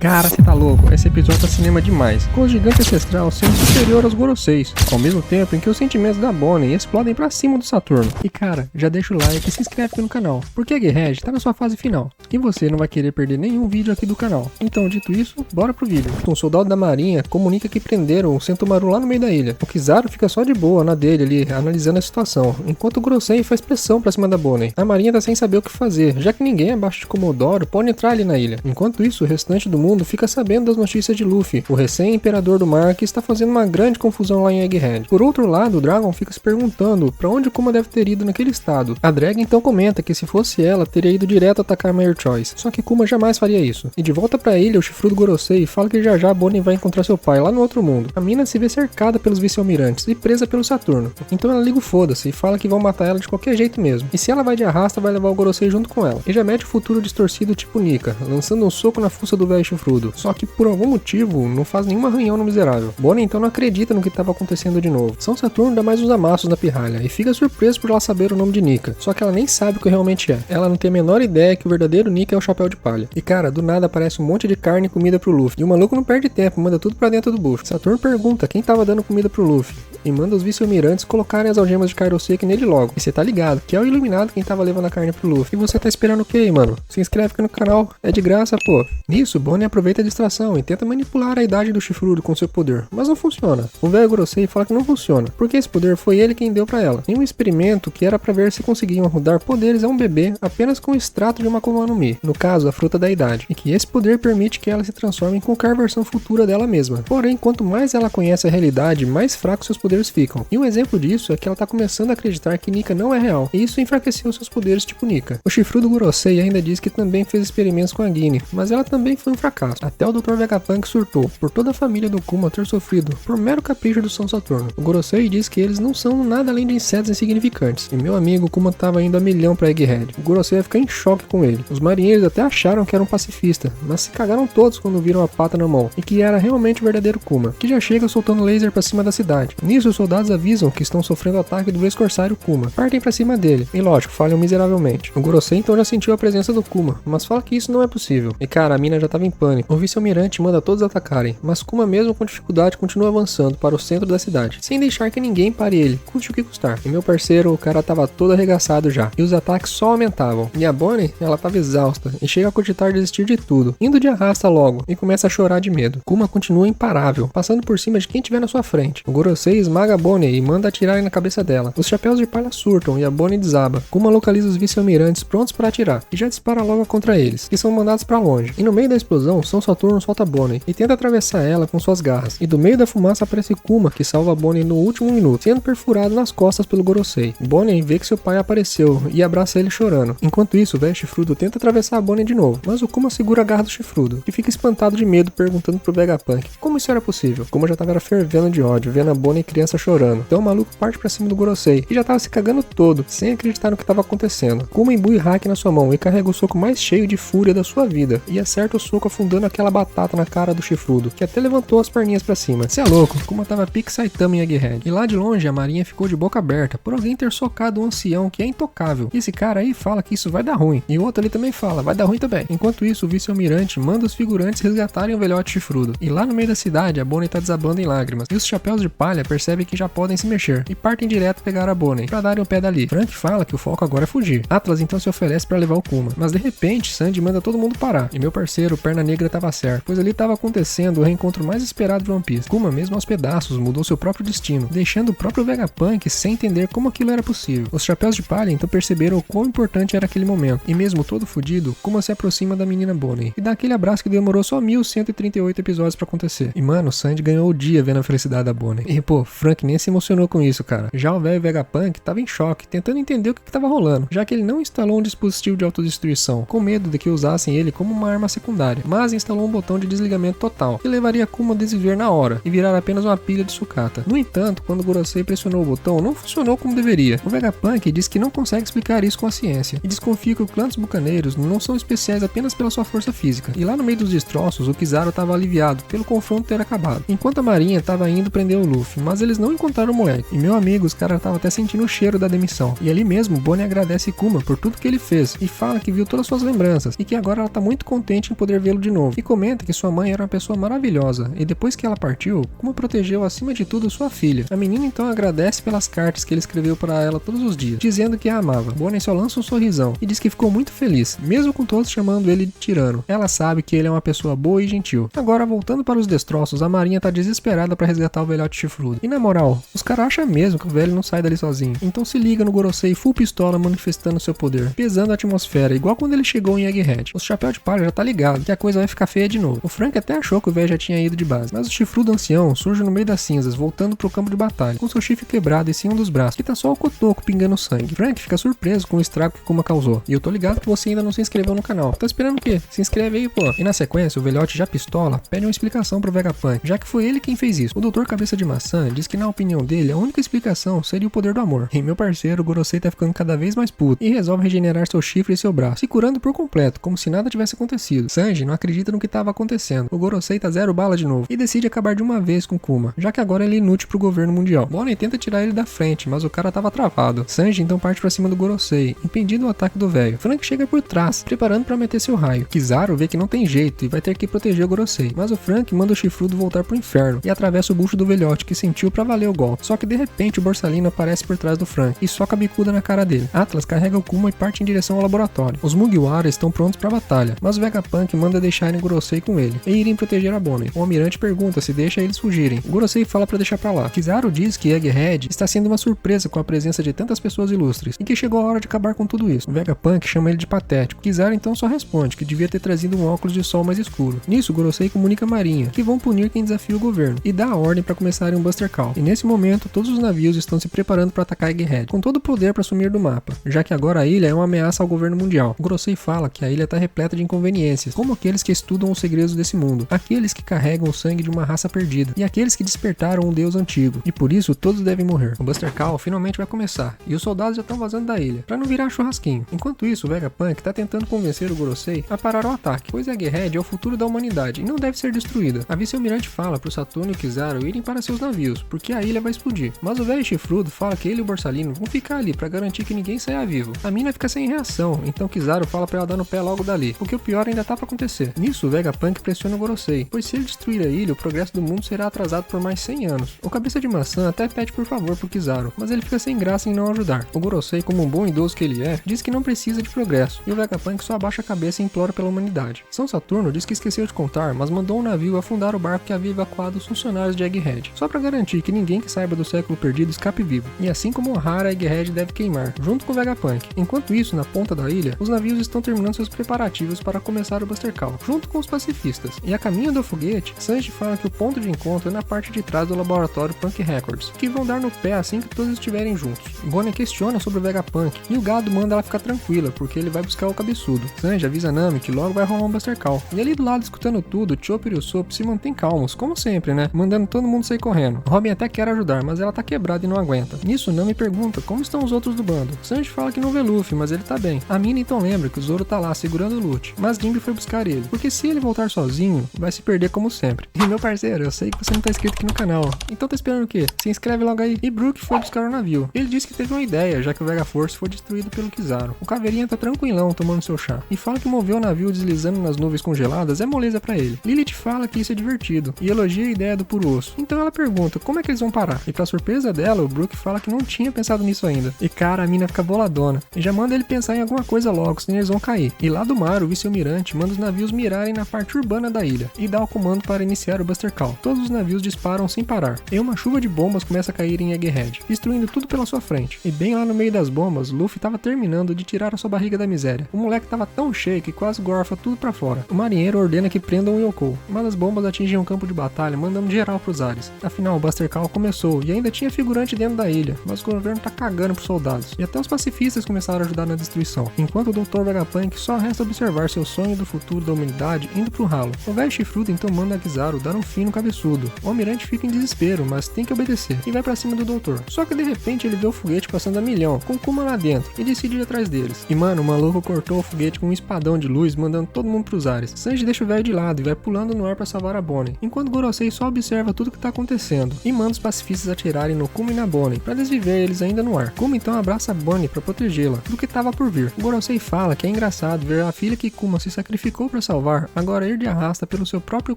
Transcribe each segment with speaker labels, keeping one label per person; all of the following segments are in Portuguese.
Speaker 1: Cara, você tá louco? Esse episódio tá cinema demais, com o gigante ancestral sendo superior aos Goroseis, ao mesmo tempo em que os sentimentos da Bonnie explodem pra cima do Saturno. E cara, já deixa o like e se inscreve aqui no canal, porque a Egghead tá na sua fase final, e você não vai querer perder nenhum vídeo aqui do canal. Então, dito isso, bora pro vídeo. Um soldado da marinha comunica que prenderam o Sentomaru lá no meio da ilha. O Kizaru fica só de boa na dele ali, analisando a situação, enquanto o Gorosei faz pressão pra cima da Bonnie. A marinha tá sem saber o que fazer, já que ninguém abaixo de Komodoro pode entrar ali na ilha. Enquanto isso, o restante do mundo fica sabendo das notícias de Luffy, o recém-imperador do mar, que está fazendo uma grande confusão lá em Egghead. Por outro lado, o Dragon fica se perguntando pra onde Kuma deve ter ido naquele estado. A Drag então comenta que se fosse ela, teria ido direto atacar Mayor Choice, só que Kuma jamais faria isso. E de volta pra ilha, o chifrudo Gorosei fala que já a Bonnie vai encontrar seu pai lá no outro mundo. A mina se vê cercada pelos vice-almirantes e presa pelo Saturno, então ela liga o foda-se e fala que vão matar ela de qualquer jeito mesmo. E se ela vai de arrasta, vai levar o Gorosei junto com ela. E já mete o futuro distorcido tipo Nika, lançando um soco na fuça do velho chifrudo. Só que por algum motivo não faz nenhum arranhão no miserável. Bonnie então não acredita no que estava acontecendo de novo. São Saturno dá mais uns amassos na pirralha e fica surpreso por ela saber o nome de Nika. Só que ela nem sabe o que realmente é. Ela não tem a menor ideia que o verdadeiro Nika é o chapéu de palha. E cara, do nada aparece um monte de carne e comida pro Luffy. E o maluco não perde tempo, manda tudo pra dentro do bucho. Saturno pergunta quem tava dando comida pro Luffy e manda os vice-almirantes colocarem as algemas de Kairoseki nele logo. E você tá ligado que é o iluminado quem tava levando a carne pro Luffy. E você tá esperando o quê, mano? Se inscreve aqui no canal, é de graça, pô. Nisso, Bonnie aproveita a distração e tenta manipular a idade do chifrudo com seu poder, mas não funciona. O velho Gorosei fala que não funciona, porque esse poder foi ele quem deu pra ela, em um experimento que era pra ver se conseguiam dar poderes a um bebê apenas com o extrato de uma Akuma no Mi, no caso, a fruta da idade, e que esse poder permite que ela se transforme em qualquer versão futura dela mesma. Porém, quanto mais ela conhece a realidade, mais fracos seus poderes ficam. E um exemplo disso é que ela tá começando a acreditar que Nika não é real, e isso enfraqueceu seus poderes tipo Nika. O chifrudo Gorosei ainda diz que também fez experimentos com a Guine, mas ela também foi um fracasso. Até o Dr. Vegapunk surtou, por toda a família do Kuma ter sofrido por mero capricho do São Saturno. O Gorosei diz que eles não são nada além de insetos insignificantes, e meu amigo Kuma tava indo a milhão pra Egghead. O Gorosei ia ficar em choque com ele. Os marinheiros até acharam que era um pacifista, mas se cagaram todos quando viram a pata na mão, e que era realmente o verdadeiro Kuma, que já chega soltando laser pra cima da cidade. Nisso, os soldados avisam que estão sofrendo ataque do ex-corsário Kuma. Partem pra cima dele, e lógico, falham miseravelmente. O Gorosei então já sentiu a presença do Kuma, mas fala que isso não é possível. E cara, a mina já tava em pânico. O vice-almirante manda todos atacarem, mas Kuma mesmo com dificuldade continua avançando para o centro da cidade, sem deixar que ninguém pare ele, custe o que custar. E meu parceiro, o cara tava todo arregaçado já, e os ataques só aumentavam. E a Bonnie, ela tava exausta, e chega a cogitar desistir de tudo, indo de arrasta logo, e começa a chorar de medo. Kuma continua imparável, passando por cima de quem tiver na sua frente. O Gorosei esmaga a Bonnie e manda atirarem na cabeça dela. Os chapéus de palha surtam e a Bonnie desaba. Kuma localiza os vice-almirantes prontos para atirar, e já dispara logo contra eles, que são mandados para longe. E no meio da explosão, São Saturno solta a Bonnie e tenta atravessar ela com suas garras. E do meio da fumaça aparece Kuma, que salva a Bonnie no último minuto, sendo perfurado nas costas pelo Gorosei. Bonnie vê que seu pai apareceu e abraça ele chorando. Enquanto isso, o velho chifrudo tenta atravessar a Bonnie de novo, mas o Kuma segura a garra do chifrudo, que fica espantado de medo, perguntando pro Vegapunk como isso era possível. Kuma já tava fervendo de ódio, vendo a Bonnie criança chorando. Então o maluco parte pra cima do Gorosei, e já tava se cagando todo, sem acreditar no que tava acontecendo. Kuma embui o hack na sua mão e carrega o soco mais cheio de fúria da sua vida, e acerta o soco afundando aquela batata na cara do chifrudo, que até levantou as perninhas pra cima. Cê é louco, Kuma tava pique Saitama em Egghead. E lá de longe a marinha ficou de boca aberta por alguém ter socado um ancião que é intocável. E esse cara aí fala que isso vai dar ruim, e o outro ali também fala, vai dar ruim também. Enquanto isso, o vice-almirante manda os figurantes resgatarem o velhote chifrudo. E lá no meio da cidade, a Bonnie tá desabando em lágrimas, e os chapéus de palha percebem que já podem se mexer, e partem direto pegar a Bonnie, pra darem o pé dali. Frank fala que o foco agora é fugir. Atlas então se oferece pra levar o Kuma, mas de repente, Sandy manda todo mundo parar. E meu parceiro, Perna Negra, tava certo, pois ali tava acontecendo o reencontro mais esperado de One Piece. Kuma, mesmo aos pedaços, mudou seu próprio destino, deixando o próprio Vegapunk sem entender como aquilo era possível. Os chapéus de palha então perceberam o quão importante era aquele momento, e mesmo todo fudido, Kuma se aproxima da menina Bonnie, e dá aquele abraço que demorou só 1138 episódios pra acontecer. E mano, Sandy ganhou o dia vendo a felicidade da Bonnie. E pô, Frank nem se emocionou com isso, cara. Já o velho Vegapunk tava em choque, tentando entender o que tava rolando, já que ele não instalou um dispositivo de autodestruição, com medo de que usassem ele como uma arma secundária, mas instalou um botão de desligamento total, que levaria Kuma a desviver na hora, e virar apenas uma pilha de sucata. No entanto, quando Gorosei pressionou o botão, não funcionou como deveria. O Vegapunk diz que não consegue explicar isso com a ciência, e desconfia que o clã dos bucaneiros não são especiais apenas pela sua força física. E lá no meio dos destroços, o Kizaru estava aliviado pelo confronto ter acabado, enquanto a marinha estava indo prender o Luffy, mas ele eles não encontraram o moleque. E meu amigo, os caras estavam até sentindo o cheiro da demissão. E ali mesmo, Bonnie agradece Kuma por tudo que ele fez e fala que viu todas as suas lembranças e que agora ela tá muito contente em poder vê-lo de novo. E comenta que sua mãe era uma pessoa maravilhosa e depois que ela partiu, Kuma protegeu acima de tudo sua filha. A menina então agradece pelas cartas que ele escreveu para ela todos os dias, dizendo que a amava. Bonnie só lança um sorrisão e diz que ficou muito feliz, mesmo com todos chamando ele de tirano. Ela sabe que ele é uma pessoa boa e gentil. Agora, voltando para os destroços, a Marinha tá desesperada para resgatar o velhote chifrudo. E na moral, os caras acham mesmo que o velho não sai dali sozinho. Então se liga no Gorosei full pistola manifestando seu poder, pesando a atmosfera, igual quando ele chegou em Egghead. O chapéu de palha já tá ligado que a coisa vai ficar feia de novo. O Frank até achou que o velho já tinha ido de base, mas o chifrudo ancião surge no meio das cinzas, voltando pro campo de batalha, com seu chifre quebrado em cima dos braços, que tá só o cotoco pingando sangue. Frank fica surpreso com o estrago que Kuma causou. E eu tô ligado que você ainda não se inscreveu no canal. Tá esperando o quê? Se inscreve aí, pô. E na sequência, o velhote já pistola pede uma explicação pro Vegapunk, já que foi ele quem fez isso. O Dr. Cabeça de Maçã diz que na opinião dele, a única explicação seria o poder do amor. E meu parceiro, o Gorosei tá ficando cada vez mais puto e resolve regenerar seu chifre e seu braço, se curando por completo, como se nada tivesse acontecido. Sanji não acredita no que estava acontecendo. O Gorosei tá zero bala de novo e decide acabar de uma vez com Kuma, já que agora ele é inútil pro governo mundial. Bonnie tenta tirar ele da frente, mas o cara tava travado. Sanji então parte pra cima do Gorosei, impedindo o ataque do velho. Frank chega por trás, preparando pra meter seu raio. Kizaru vê que não tem jeito e vai ter que proteger o Gorosei, mas o Frank manda o chifrudo voltar pro inferno e atravessa o bucho do velhote, que sentiu pra valer o golpe. Só que de repente o Borsalino aparece por trás do Frank e soca a bicuda na cara dele. Atlas carrega o Kuma e parte em direção ao laboratório. Os Mugiwara estão prontos pra batalha, mas o Vegapunk manda deixarem o Gorosei com ele e irem proteger a Bonnie. O almirante pergunta se deixa eles fugirem. O Gorosei fala pra deixar pra lá. Kizaru diz que Egghead está sendo uma surpresa com a presença de tantas pessoas ilustres e que chegou a hora de acabar com tudo isso. O Vegapunk chama ele de patético. Kizaru então só responde que devia ter trazido um óculos de sol mais escuro. Nisso, o Gorosei comunica a Marinha que vão punir quem desafia o governo e dá a ordem para começarem um Buster Call. E nesse momento, todos os navios estão se preparando para atacar Egghead, com todo o poder para sumir do mapa, já que agora a ilha é uma ameaça ao governo mundial. O Gorosei fala que a ilha está repleta de inconveniências, como aqueles que estudam os segredos desse mundo, aqueles que carregam o sangue de uma raça perdida e aqueles que despertaram um deus antigo, e por isso todos devem morrer. O Buster Call finalmente vai começar e os soldados já estão vazando da ilha, para não virar churrasquinho. Enquanto isso, o Vegapunk está tentando convencer o Gorosei a parar o ataque, pois Egghead é o futuro da humanidade e não deve ser destruída. A vice-almirante fala pro Saturno e Kizaru irem para seus navios, porque a ilha vai explodir. Mas o velho chifrudo fala que ele e o Borsalino vão ficar ali para garantir que ninguém saia vivo. A mina fica sem reação, então Kizaru fala para ela dar no pé logo dali, porque o pior ainda tá para acontecer. Nisso, o Vegapunk pressiona o Gorosei, pois se ele destruir a ilha, o progresso do mundo será atrasado por mais 100 anos. O Cabeça de Maçã até pede por favor pro Kizaru, mas ele fica sem graça em não ajudar. O Gorosei, como um bom idoso que ele é, diz que não precisa de progresso, e o Vegapunk só abaixa a cabeça e implora pela humanidade. São Saturno diz que esqueceu de contar, mas mandou um navio afundar o barco que havia evacuado os funcionários de Egghead, só para garantir que ninguém que saiba do século perdido escape vivo. E assim como Ohara, Egghead deve queimar, junto com o Vegapunk. Enquanto isso, na ponta da ilha, os navios estão terminando seus preparativos para começar o Buster Call, junto com os pacifistas. E a caminho do foguete, Sanji fala que o ponto de encontro é na parte de trás do laboratório Punk Records, que vão dar no pé assim que todos estiverem juntos. Bonnie questiona sobre o Vegapunk e o gado manda ela ficar tranquila, porque ele vai buscar o cabeçudo. Sanji avisa Nami que logo vai rolar um Buster Call. E ali do lado, escutando tudo, Chopper e o Sop se mantêm calmos, como sempre, né? Mandando todo mundo sair correndo. Robin até quer ajudar, mas ela tá quebrada e não aguenta. Nisso, Nami pergunta como estão os outros do bando. Sanji fala que não vê Luffy, mas ele tá bem. A Mina então lembra que o Zoro tá lá segurando o loot, mas Jinbe foi buscar ele, porque se ele voltar sozinho, vai se perder como sempre. E meu parceiro, eu sei que você não tá inscrito aqui no canal, então tá esperando o quê? Se inscreve logo aí. E Brook foi buscar o navio. Ele disse que teve uma ideia, já que o Vega Force foi destruído pelo Kizaru. O Caveirinha tá tranquilão tomando seu chá, e fala que mover o navio deslizando nas nuvens congeladas é moleza pra ele. Lilith fala que isso é divertido, e elogia a ideia do puro osso. Então ela pergunta como é que eles vão parar, e pra surpresa dela, o Brook fala que não tinha pensado nisso ainda. E cara, a mina fica boladona, e já manda ele pensar em alguma coisa logo, senão eles vão cair. E lá do mar, o vice-almirante manda os navios mirarem na parte urbana da ilha, e dá o comando para iniciar o Buster Call. Todos os navios disparam sem parar, e uma chuva de bombas começa a cair em Egghead, destruindo tudo pela sua frente. E bem lá no meio das bombas, Luffy tava terminando de tirar a sua barriga da miséria. O moleque tava tão cheio que quase gorfa tudo pra fora. O marinheiro ordena que prendam o Yonkou, mas as bombas atingem um campo de batalha, mandando geral pros ares. Afinal, o Buster Call começou, e ainda tinha figurante dentro da ilha, mas o governo tá cagando pros soldados. E até os pacifistas começaram a ajudar na destruição, enquanto o Dr. Vegapunk só resta observar seu sonho do futuro da humanidade indo pro ralo. O velho chifrudo então manda a Kizaru dar um fim no cabeçudo. O almirante fica em desespero, mas tem que obedecer, e vai pra cima do doutor. Só que de repente ele vê o foguete passando a milhão, com Kuma lá dentro, e decide ir atrás deles. E mano, o maluco cortou o foguete com um espadão de luz, mandando todo mundo pros ares. Sanji deixa o velho de lado e vai pulando no ar pra salvar a Bonnie, enquanto Gorosei só observa tudo que tá acontecendo. E e manda os pacifistas atirarem no Kuma e na Bonnie para desviver eles ainda no ar. Kuma então abraça a Bonnie para protegê-la do que estava por vir. O Gorosei fala que é engraçado ver a filha que Kuma se sacrificou para salvar agora ir de arrasta pelo seu próprio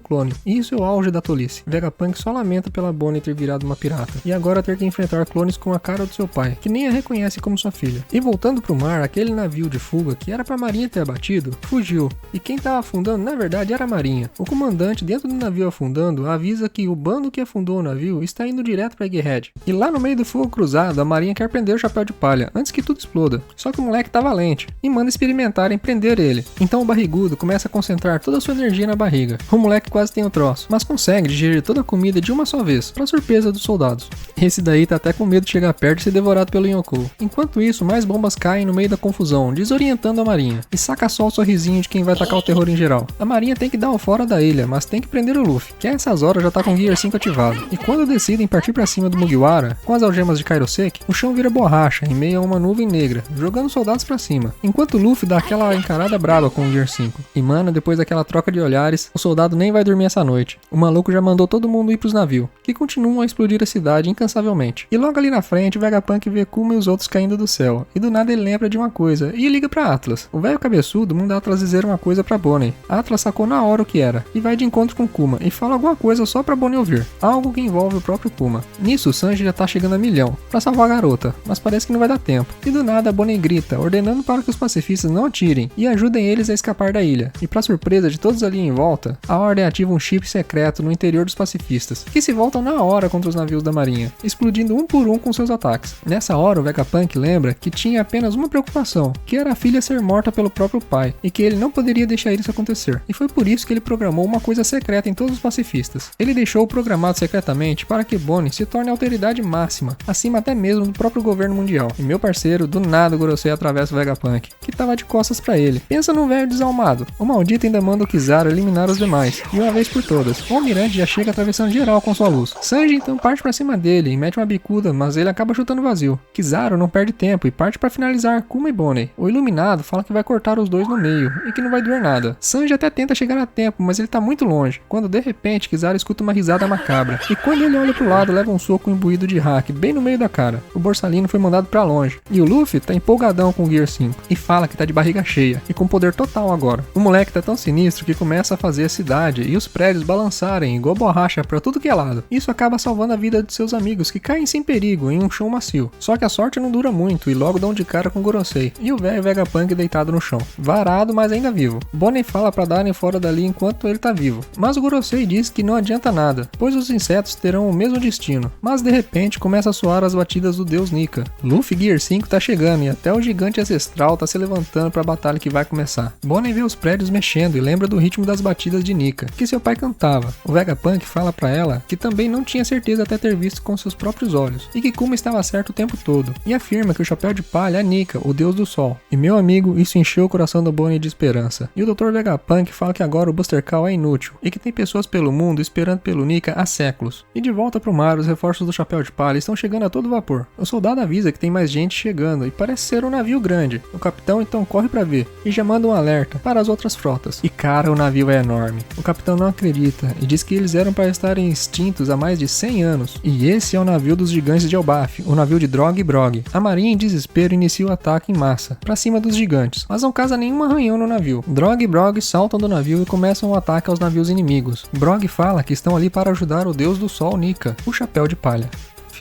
Speaker 1: clone, e isso é o auge da tolice. Vegapunk só lamenta pela Bonnie ter virado uma pirata e agora ter que enfrentar clones com a cara do seu pai, que nem a reconhece como sua filha. E voltando pro mar, aquele navio de fuga que era pra marinha ter abatido, fugiu, e quem tava afundando na verdade era a marinha. O comandante dentro do navio afundando avisa que o bando que afundou o navio está indo direto pra Egghead. E lá no meio do fogo cruzado, a marinha quer prender o Chapéu de Palha antes que tudo exploda. Só que o moleque tá valente e manda experimentarem prender ele. Então o barrigudo começa a concentrar toda a sua energia na barriga. O moleque quase tem o troço, mas consegue digerir toda a comida de uma só vez, pra surpresa dos soldados. Esse daí tá até com medo de chegar perto e ser devorado pelo Yonkou. Enquanto isso, mais bombas caem no meio da confusão, desorientando a marinha. E saca só o sorrisinho de quem vai tacar o terror em geral. A marinha tem que dar o fora da ilha, mas tem que prender o Luffy, que a essas horas já tá com o Gear 5 ativado. E quando decidem partir pra cima do Mugiwara, com as algemas de Kairoseki, o chão vira borracha em meio a uma nuvem negra, jogando soldados pra cima. Enquanto o Luffy dá aquela encarada braba com o Gear 5. E mano, depois daquela troca de olhares, o soldado nem vai dormir essa noite. O maluco já mandou todo mundo ir pros navios, que continuam a explodir a cidade incansavelmente. E logo ali na frente, o Vegapunk vê Kuma e os outros caindo do céu. E do nada ele lembra de uma coisa, e liga pra Atlas. O velho cabeçudo manda Atlas dizer uma coisa pra Bonnie. Atlas sacou na hora o que era, e vai de encontro com Kuma, e fala alguma coisa só pra Bonnie ouvir. Algo que envolve o próprio Kuma. Nisso, o Sanji já tá chegando a milhão, pra salvar a garota, mas parece que não vai dar tempo. E do nada, a Bonnie grita, ordenando para que os pacifistas não atirem, e ajudem eles a escapar da ilha. E pra surpresa de todos ali em volta, a Ordem ativa um chip secreto no interior dos pacifistas, que se voltam na hora contra os navios da marinha, explodindo um por um com seus ataques. Nessa hora, o Vegapunk lembra que tinha apenas uma preocupação, que era a filha ser morta pelo próprio pai, e que ele não poderia deixar isso acontecer. E foi por isso que ele programou uma coisa secreta em todos os pacifistas. Ele deixou programado secretamente para que Bonnie se torne a autoridade máxima, acima até mesmo do próprio governo mundial. E meu parceiro, do nada o Gorosei atravessa o Vegapunk, que tava de costas pra ele. Pensa num velho desalmado. O maldito ainda manda o Kizaru eliminar os demais, de uma vez por todas. O almirante já chega atravessando geral com sua luz. Sanji então parte pra cima dele e mete uma bicuda, mas ele acaba chutando vazio. Kizaru não perde tempo e parte pra finalizar Kuma e Bonnie. O iluminado fala que vai cortar os dois no meio e que não vai doer nada. Sanji até tenta chegar a tempo, mas ele tá muito longe, quando de repente Kizaru escuta uma risada macabra. E quando ele olha pro lado, leva um soco imbuído de hack bem no meio da cara. O Borsalino foi mandado pra longe. E o Luffy tá empolgadão com o Gear 5 e fala que tá de barriga cheia e com poder total agora. O moleque tá tão sinistro que começa a fazer a cidade e os prédios balançarem igual borracha pra tudo que é lado. Isso acaba salvando a vida de seus amigos que caem sem perigo em um chão macio. Só que a sorte não dura muito e logo dão de cara com o Gorosei e o velho Vegapunk deitado no chão, varado mas ainda vivo. Bonnie fala pra darem fora dali enquanto ele tá vivo, mas o Gorosei diz que não adianta nada, pois os insetos terão o mesmo destino. Mas de repente começa a soar as batidas do deus Nika. Luffy Gear 5 tá chegando e até o gigante ancestral tá se levantando pra batalha que vai começar. Bonnie vê os prédios mexendo e lembra do ritmo das batidas de Nika, que seu pai cantava. O Vegapunk fala pra ela que também não tinha certeza até ter visto com seus próprios olhos, e que Kuma estava certo o tempo todo, e afirma que o Chapéu de Palha é Nika, o deus do sol. E meu amigo, isso encheu o coração do Bonnie de esperança. E o Dr. Vegapunk fala que agora o Buster Call é inútil, e que tem pessoas pelo mundo esperando pelo Nika há séculos. E de volta pro mar, os reforços do Chapéu de Palha estão chegando a todo vapor. O soldado avisa que tem mais gente chegando, e parece ser um navio grande. O capitão então corre pra ver, e já manda um alerta para as outras frotas. E cara, o navio é enorme. O capitão não acredita, e diz que eles eram para estarem extintos há mais de 100 anos. E esse é o navio dos gigantes de Elbaf, o navio de Drog e Brog. A marinha em desespero inicia o ataque em massa, pra cima dos gigantes, mas não causa nenhum arranhão no navio. Drog e Brog saltam do navio e começam o ataque aos navios inimigos. Brog fala que estão ali para ajudar o deus do sol Nika, o Chapéu de Palha.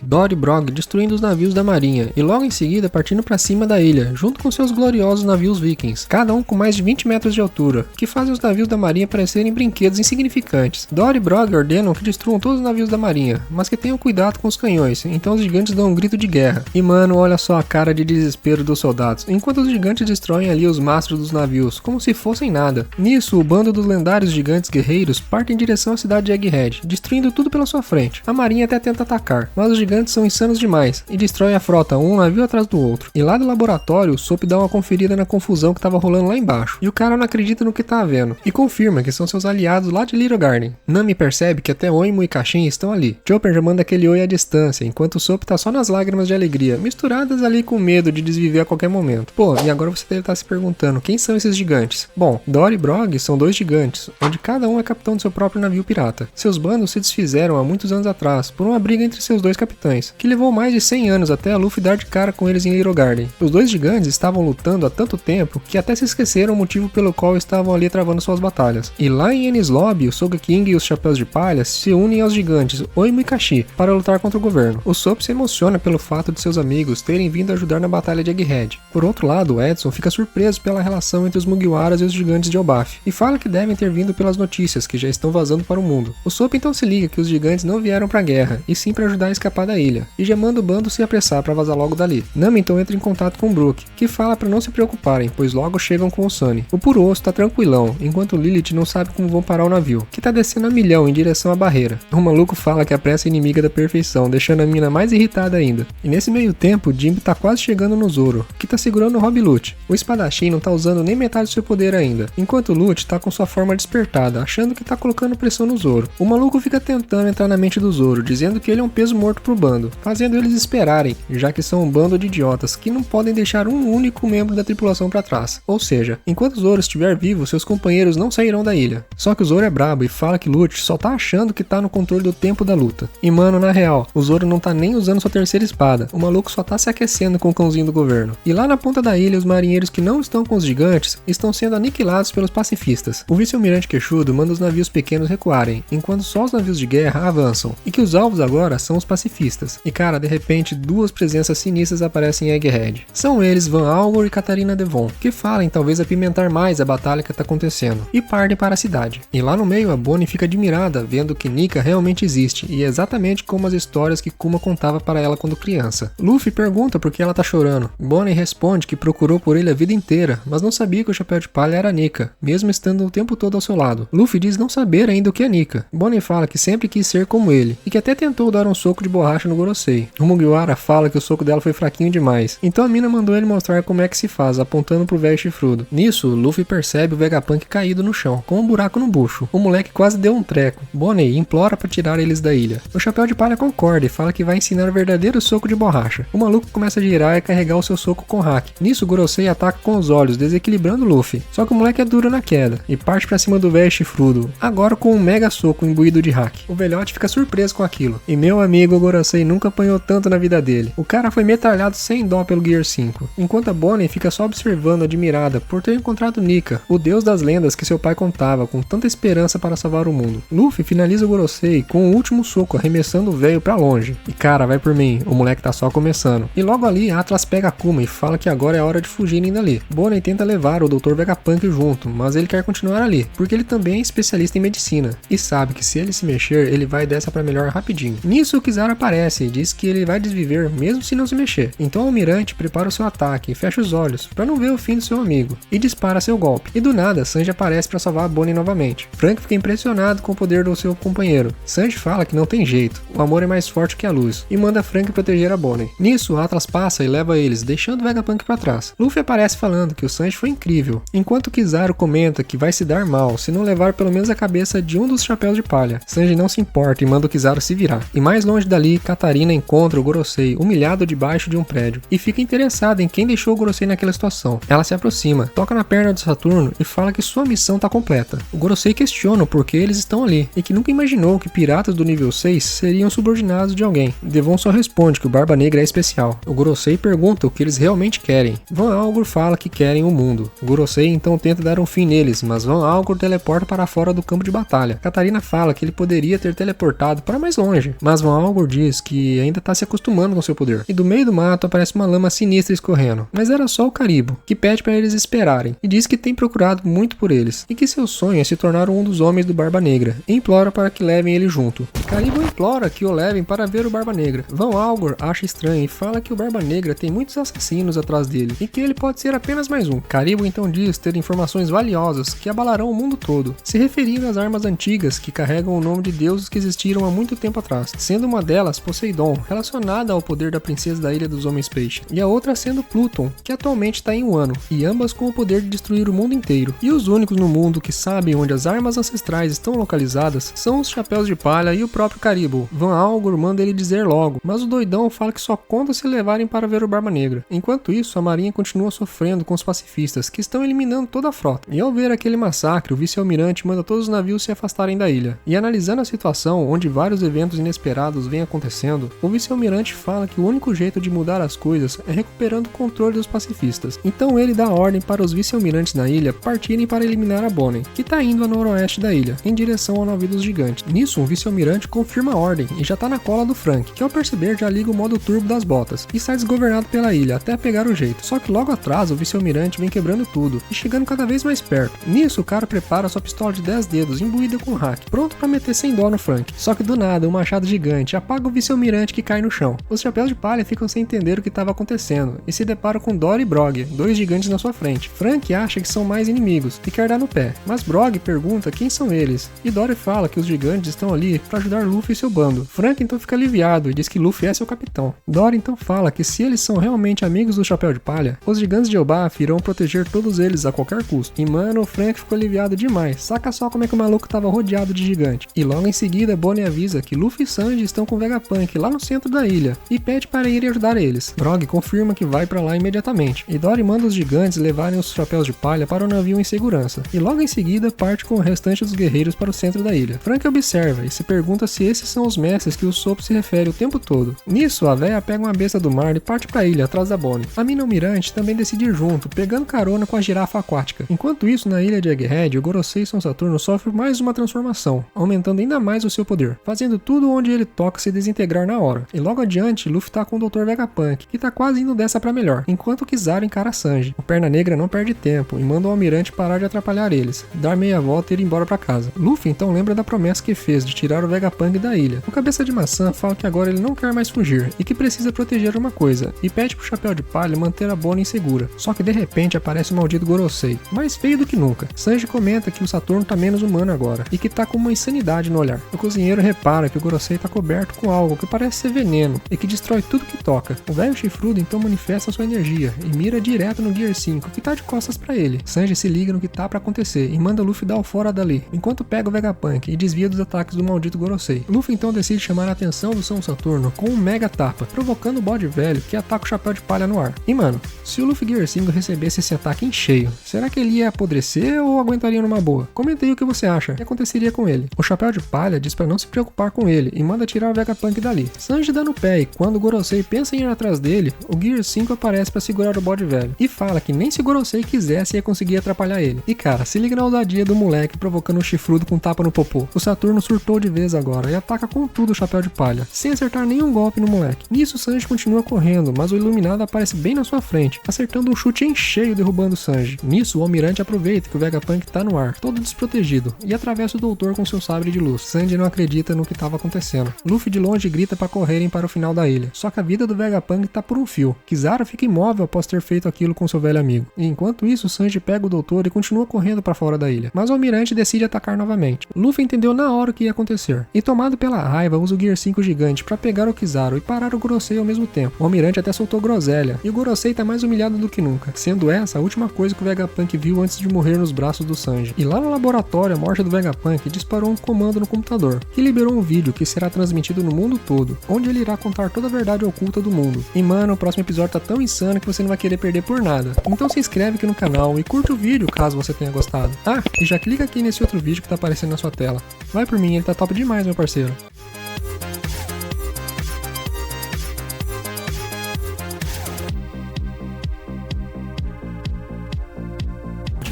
Speaker 1: Dory e Brog destruindo os navios da marinha e logo em seguida partindo para cima da ilha, junto com seus gloriosos navios vikings, cada um com mais de 20 metros de altura, que fazem os navios da marinha parecerem brinquedos insignificantes. Dory e Brog ordenam que destruam todos os navios da marinha, mas que tenham cuidado com os canhões, então os gigantes dão um grito de guerra. E mano, olha só a cara de desespero dos soldados, enquanto os gigantes destroem ali os mastros dos navios, como se fossem nada. Nisso, o bando dos lendários gigantes guerreiros parte em direção à cidade de Egghead, destruindo tudo pela sua frente. A marinha até tenta atacar, mas os gigantes são insanos demais e destroem a frota um navio atrás do outro. E lá do laboratório, o Soap dá uma conferida na confusão que tava rolando lá embaixo. E o cara não acredita no que tá vendo e confirma que são seus aliados lá de Little Garden. Nami percebe que até Oimo e Kashin estão ali. Chopper já manda aquele oi à distância, enquanto o Soap tá só nas lágrimas de alegria, misturadas ali com medo de desviver a qualquer momento. Pô, e agora você deve estar se perguntando, quem são esses gigantes? Bom, Dory e Brog são dois gigantes, onde cada um é capitão do seu próprio navio pirata. Seus bandos se desfizeram há muitos anos atrás, por uma briga entre seus dois capitães, que levou mais de 100 anos até a Luffy dar de cara com eles em Little Garden. Os dois gigantes estavam lutando há tanto tempo que até se esqueceram o motivo pelo qual estavam ali travando suas batalhas. E lá em Enies Lobby, o Sogeking e os Chapéus de Palha se unem aos gigantes Oimo e Kashi para lutar contra o governo. O Soap se emociona pelo fato de seus amigos terem vindo ajudar na batalha de Egghead. Por outro lado, Edson fica surpreso pela relação entre os Mugiwaras e os gigantes de Elbaf, e fala que devem ter vindo pelas notícias que já estão vazando para o mundo. O Soap então se liga que os gigantes não vieram pra guerra, e sim para ajudar a escapar da ilha, e já manda o bando se apressar para vazar logo dali. Nami então entra em contato com Brook, que fala para não se preocuparem, pois logo chegam com o Sunny. O Puro Osso tá tranquilão, enquanto Lilith não sabe como vão parar o navio, que tá descendo a milhão em direção à barreira. O maluco fala que a pressa é inimiga da perfeição, deixando a mina mais irritada ainda. E nesse meio tempo, Jimbe tá quase chegando no Zoro, que tá segurando o Rob Lute. O espadachim não tá usando nem metade do seu poder ainda, enquanto Lute tá com sua forma despertada, achando que tá colocando pressão no Zoro. O maluco fica tentando entrar na mente do Zoro, dizendo que ele é um peso morto pro bando, fazendo eles esperarem, já que são um bando de idiotas que não podem deixar um único membro da tripulação pra trás. Ou seja, enquanto Zoro estiver vivo, seus companheiros não sairão da ilha. Só que o Zoro é brabo e fala que Lute só tá achando que tá no controle do tempo da luta. E mano, na real, o Zoro não tá nem usando sua terceira espada, o maluco só tá se aquecendo com o cãozinho do governo. E lá na ponta da ilha, os marinheiros que não estão com os gigantes estão sendo aniquilados pelos pacifistas. O vice-almirante queixudo manda os navios pequenos recuarem, enquanto só os navios de guerra avançam, e que os alvos agora são os pacifistas. E cara, de repente, duas presenças sinistras aparecem em Egghead. São eles Van Algor e Catarina Devon, que falam em talvez apimentar mais a batalha que tá acontecendo, e partem para a cidade. E lá no meio, a Bonnie fica admirada, vendo que Nika realmente existe, e é exatamente como as histórias que Kuma contava para ela quando criança. Luffy pergunta por que ela tá chorando. Bonnie responde que procurou por ele a vida inteira, mas não sabia que o Chapéu de Palha era Nika, mesmo estando o tempo todo ao seu lado. Luffy diz não saber ainda o que é Nika. Bonnie fala que sempre quis ser como ele, e que até tentou dar um soco de borracha no Gorosei. O Mugiwara fala que o soco dela foi fraquinho demais, então a mina mandou ele mostrar como é que se faz, apontando pro velho chifrudo. Nisso, Luffy percebe o Vegapunk caído no chão, com um buraco no bucho. O moleque quase deu um treco. Bonnie implora pra tirar eles da ilha. O Chapéu de Palha concorda e fala que vai ensinar o verdadeiro soco de borracha. O maluco começa a girar e carregar o seu soco com hack. Nisso, Gorosei ataca com os olhos, desequilibrando Luffy. Só que o moleque é duro na queda e parte pra cima do velho chifrudo, agora com um mega soco imbuído de hack. O velhote fica surpreso com aquilo. E meu amigo, o Gorosei nunca apanhou tanto na vida dele. O cara foi metralhado sem dó pelo Gear 5, enquanto a Bonnie fica só observando, admirada por ter encontrado Nika, o deus das lendas que seu pai contava com tanta esperança para salvar o mundo. Luffy finaliza o Gorosei com o último soco, arremessando o velho pra longe. E cara, vai por mim, o moleque tá só começando. E logo ali, Atlas pega Akuma e fala que agora é hora de fugirem dali. Bonnie tenta levar o Dr. Vegapunk junto, mas ele quer continuar ali, porque ele também é especialista em medicina, e sabe que se ele se mexer, ele vai dessa pra melhor rapidinho. Nisso, o Kizaru aparece e diz que ele vai desviver mesmo se não se mexer. Então o almirante prepara o seu ataque e fecha os olhos, pra não ver o fim do seu amigo, e dispara seu golpe. E do nada, Sanji aparece pra salvar a Bonnie novamente. Frank fica impressionado com o poder do seu companheiro. Sanji fala que não tem jeito, o amor é mais forte que a luz, e manda Frank proteger a Bonnie. Nisso, Atlas passa e leva eles, deixando o Vegapunk pra trás. Luffy aparece falando que o Sanji foi incrível, enquanto Kizaru comenta que vai se dar mal se não levar pelo menos a cabeça de um dos Chapéus de Palha. Sanji não se importa e manda o Kizaru se virar. E mais longe dali, Catarina encontra o Gorosei humilhado debaixo de um prédio, e fica interessada em quem deixou o Gorosei naquela situação. Ela se aproxima, toca na perna do Saturno e fala que sua missão tá completa. O Gorosei questiona o porquê eles estão ali, e que nunca imaginou que piratas do nível 6 seriam subordinados de alguém. Devon só responde que o Barba Negra é especial. O Gorosei pergunta o que eles realmente querem. Van Algor fala que querem o mundo. O Gorosei então tenta dar um fim neles, mas Van Algor teleporta para fora do campo de batalha. Catarina fala que ele poderia ter teleportado para mais longe, mas Van Algor diz que ainda tá se acostumando com seu poder. E do meio do mato aparece uma lama sinistra escorrendo, mas era só o Karibo, que pede para eles esperarem, e diz que tem procurado muito por eles, e que seu sonho é se tornar um dos homens do Barba Negra, e implora para que levem ele junto. Karibo implora que o levem para ver o Barba Negra. Van Algor acha estranho e fala que o Barba Negra tem muitos assassinos atrás dele, e que ele pode ser apenas mais um. Karibo então diz ter informações valiosas que abalarão o mundo todo, se referindo às armas antigas que carregam o nome de deuses que existiram há muito tempo atrás, sendo uma delas delas Poseidon, relacionada ao poder da princesa da Ilha dos Homens Peixe, e a outra sendo Pluton, que atualmente está em Wano, e ambas com o poder de destruir o mundo inteiro. E os únicos no mundo que sabem onde as armas ancestrais estão localizadas são os Chapéus de Palha e o próprio Caribou. Van Algor manda ele dizer logo, mas o doidão fala que só conta se levarem para ver o Barba Negra. Enquanto isso, a marinha continua sofrendo com os pacifistas, que estão eliminando toda a frota. E ao ver aquele massacre, o vice-almirante manda todos os navios se afastarem da ilha. E analisando a situação, onde vários eventos inesperados vêm acontecendo, o vice-almirante fala que o único jeito de mudar as coisas é recuperando o controle dos pacifistas. Então ele dá ordem para os vice-almirantes da ilha partirem para eliminar a Bonnie, que está indo a noroeste da ilha, em direção ao navio dos gigantes. Nisso, um vice-almirante confirma a ordem e já tá na cola do Frank, que ao perceber já liga o modo turbo das botas, e sai desgovernado pela ilha até pegar o jeito. Só que logo atrás o vice-almirante vem quebrando tudo e chegando cada vez mais perto. Nisso o cara prepara sua pistola de 10 dedos imbuída com hack, pronto para meter sem dó no Frank. Só que do nada um machado gigante apaga o vice-almirante que cai no chão. Os Chapéus de Palha ficam sem entender o que estava acontecendo e se deparam com Dory e Brog, dois gigantes na sua frente. Frank acha que são mais inimigos e quer dar no pé, mas Brog pergunta quem são eles, e Dory fala que os gigantes estão ali para ajudar Luffy e seu bando. Frank então fica aliviado e diz que Luffy é seu capitão. Dory então fala que se eles são realmente amigos do Chapéu de Palha, os gigantes de Elbaf irão proteger todos eles a qualquer custo. E mano, o Frank ficou aliviado demais, saca só como é que o maluco tava rodeado de gigante. E logo em seguida Bonnie avisa que Luffy e Sanji estão com Vegapunk lá no centro da ilha e pede para ir ajudar eles. Brog confirma que vai para lá imediatamente, e Dory manda os gigantes levarem os Chapéus de Palha para o navio em segurança, e logo em seguida parte com o restante dos guerreiros para o centro da ilha. Frank observa e se pergunta se esses são os mestres que o Sop se refere o tempo todo. Nisso, a véia pega uma besta do mar e parte para a ilha atrás da Bonnie. A mina almirante também decide ir junto, pegando carona com a girafa aquática. Enquanto isso, na ilha de Egghead, o Gorosei São Saturno sofre mais uma transformação, aumentando ainda mais o seu poder, fazendo tudo onde ele toca se desintegrar na hora. E logo adiante, Luffy tá com o Dr. Vegapunk, que tá quase indo dessa pra melhor, enquanto Kizaru encara Sanji. O Perna Negra não perde tempo e manda o almirante parar de atrapalhar eles, dar meia volta e ir embora pra casa. Luffy então lembra da promessa que fez de tirar o Vegapunk da ilha. O Cabeça de Maçã fala que agora ele não quer mais fugir e que precisa proteger uma coisa, e pede pro Chapéu de Palha manter a Bonnie segura. Só que de repente aparece o maldito Gorosei, mais feio do que nunca. Sanji comenta que o Saturno tá menos humano agora e que tá com uma insanidade no olhar. O cozinheiro repara que o Gorosei tá coberto com algo que parece ser veneno e que destrói tudo que toca. O velho chifrudo então manifesta sua energia e mira direto no Gear 5, que tá de costas pra ele. Sanji se liga no que tá pra acontecer e manda Luffy dar o fora dali, enquanto pega o Vegapunk e desvia dos ataques do maldito Gorosei. Luffy então decide chamar a atenção do São Saturno com um mega tapa, provocando o bode velho que ataca o Chapéu de Palha no ar. E mano, se o Luffy Gear 5 recebesse esse ataque em cheio, será que ele ia apodrecer ou aguentaria numa boa? Comenta aí o que você acha, o que aconteceria com ele. O Chapéu de Palha diz pra não se preocupar com ele e manda tirar o Vegapunk dali. Sanji dá no pé e quando o Gorosei pensa em ir atrás dele, o Gear 5 aparece pra segurar o bode velho e fala que nem se o Gorosei quisesse ia conseguir atrapalhar ele. E cara, se liga na ousadia do moleque provocando um chifrudo com tapa no popô. O Saturno surtou de vez agora e ataca com tudo o Chapéu de Palha, sem acertar nenhum golpe no moleque. Nisso Sanji continua correndo, mas o Iluminado aparece bem na sua frente, acertando um chute em cheio derrubando Sanji. Nisso o Almirante aproveita que o Vegapunk tá no ar, todo desprotegido, e atravessa o doutor com seu sabre de luz. Sanji não acredita no que estava acontecendo. Luffy de longe grita para correrem para o final da ilha, só que a vida do Vegapunk tá por um fio. Kizaru fica imóvel após ter feito aquilo com seu velho amigo. E enquanto isso, Sanji pega o doutor e continua correndo para fora da ilha, mas o Almirante decide atacar novamente. Luffy entendeu na hora o que ia acontecer, e tomado pela raiva, usa o Gear 5 gigante para pegar o Kizaru e parar o Gorosei ao mesmo tempo. O Almirante até soltou groselha, e o Gorosei tá mais humilhado do que nunca, sendo essa a última coisa que o Vegapunk viu antes de morrer nos braços do Sanji. E lá no laboratório, a morte do Vegapunk disparou um comando no computador, que liberou um vídeo que será transmitido no mundo todo, onde ele irá contar toda a verdade oculta do mundo. E mano, o próximo episódio tá tão insano que você não vai querer perder por nada. Então se inscreve aqui no canal e curte o vídeo caso você tenha gostado. Ah, e já clica aqui nesse outro vídeo que tá aparecendo na sua tela. Vai por mim, ele tá top demais, meu parceiro.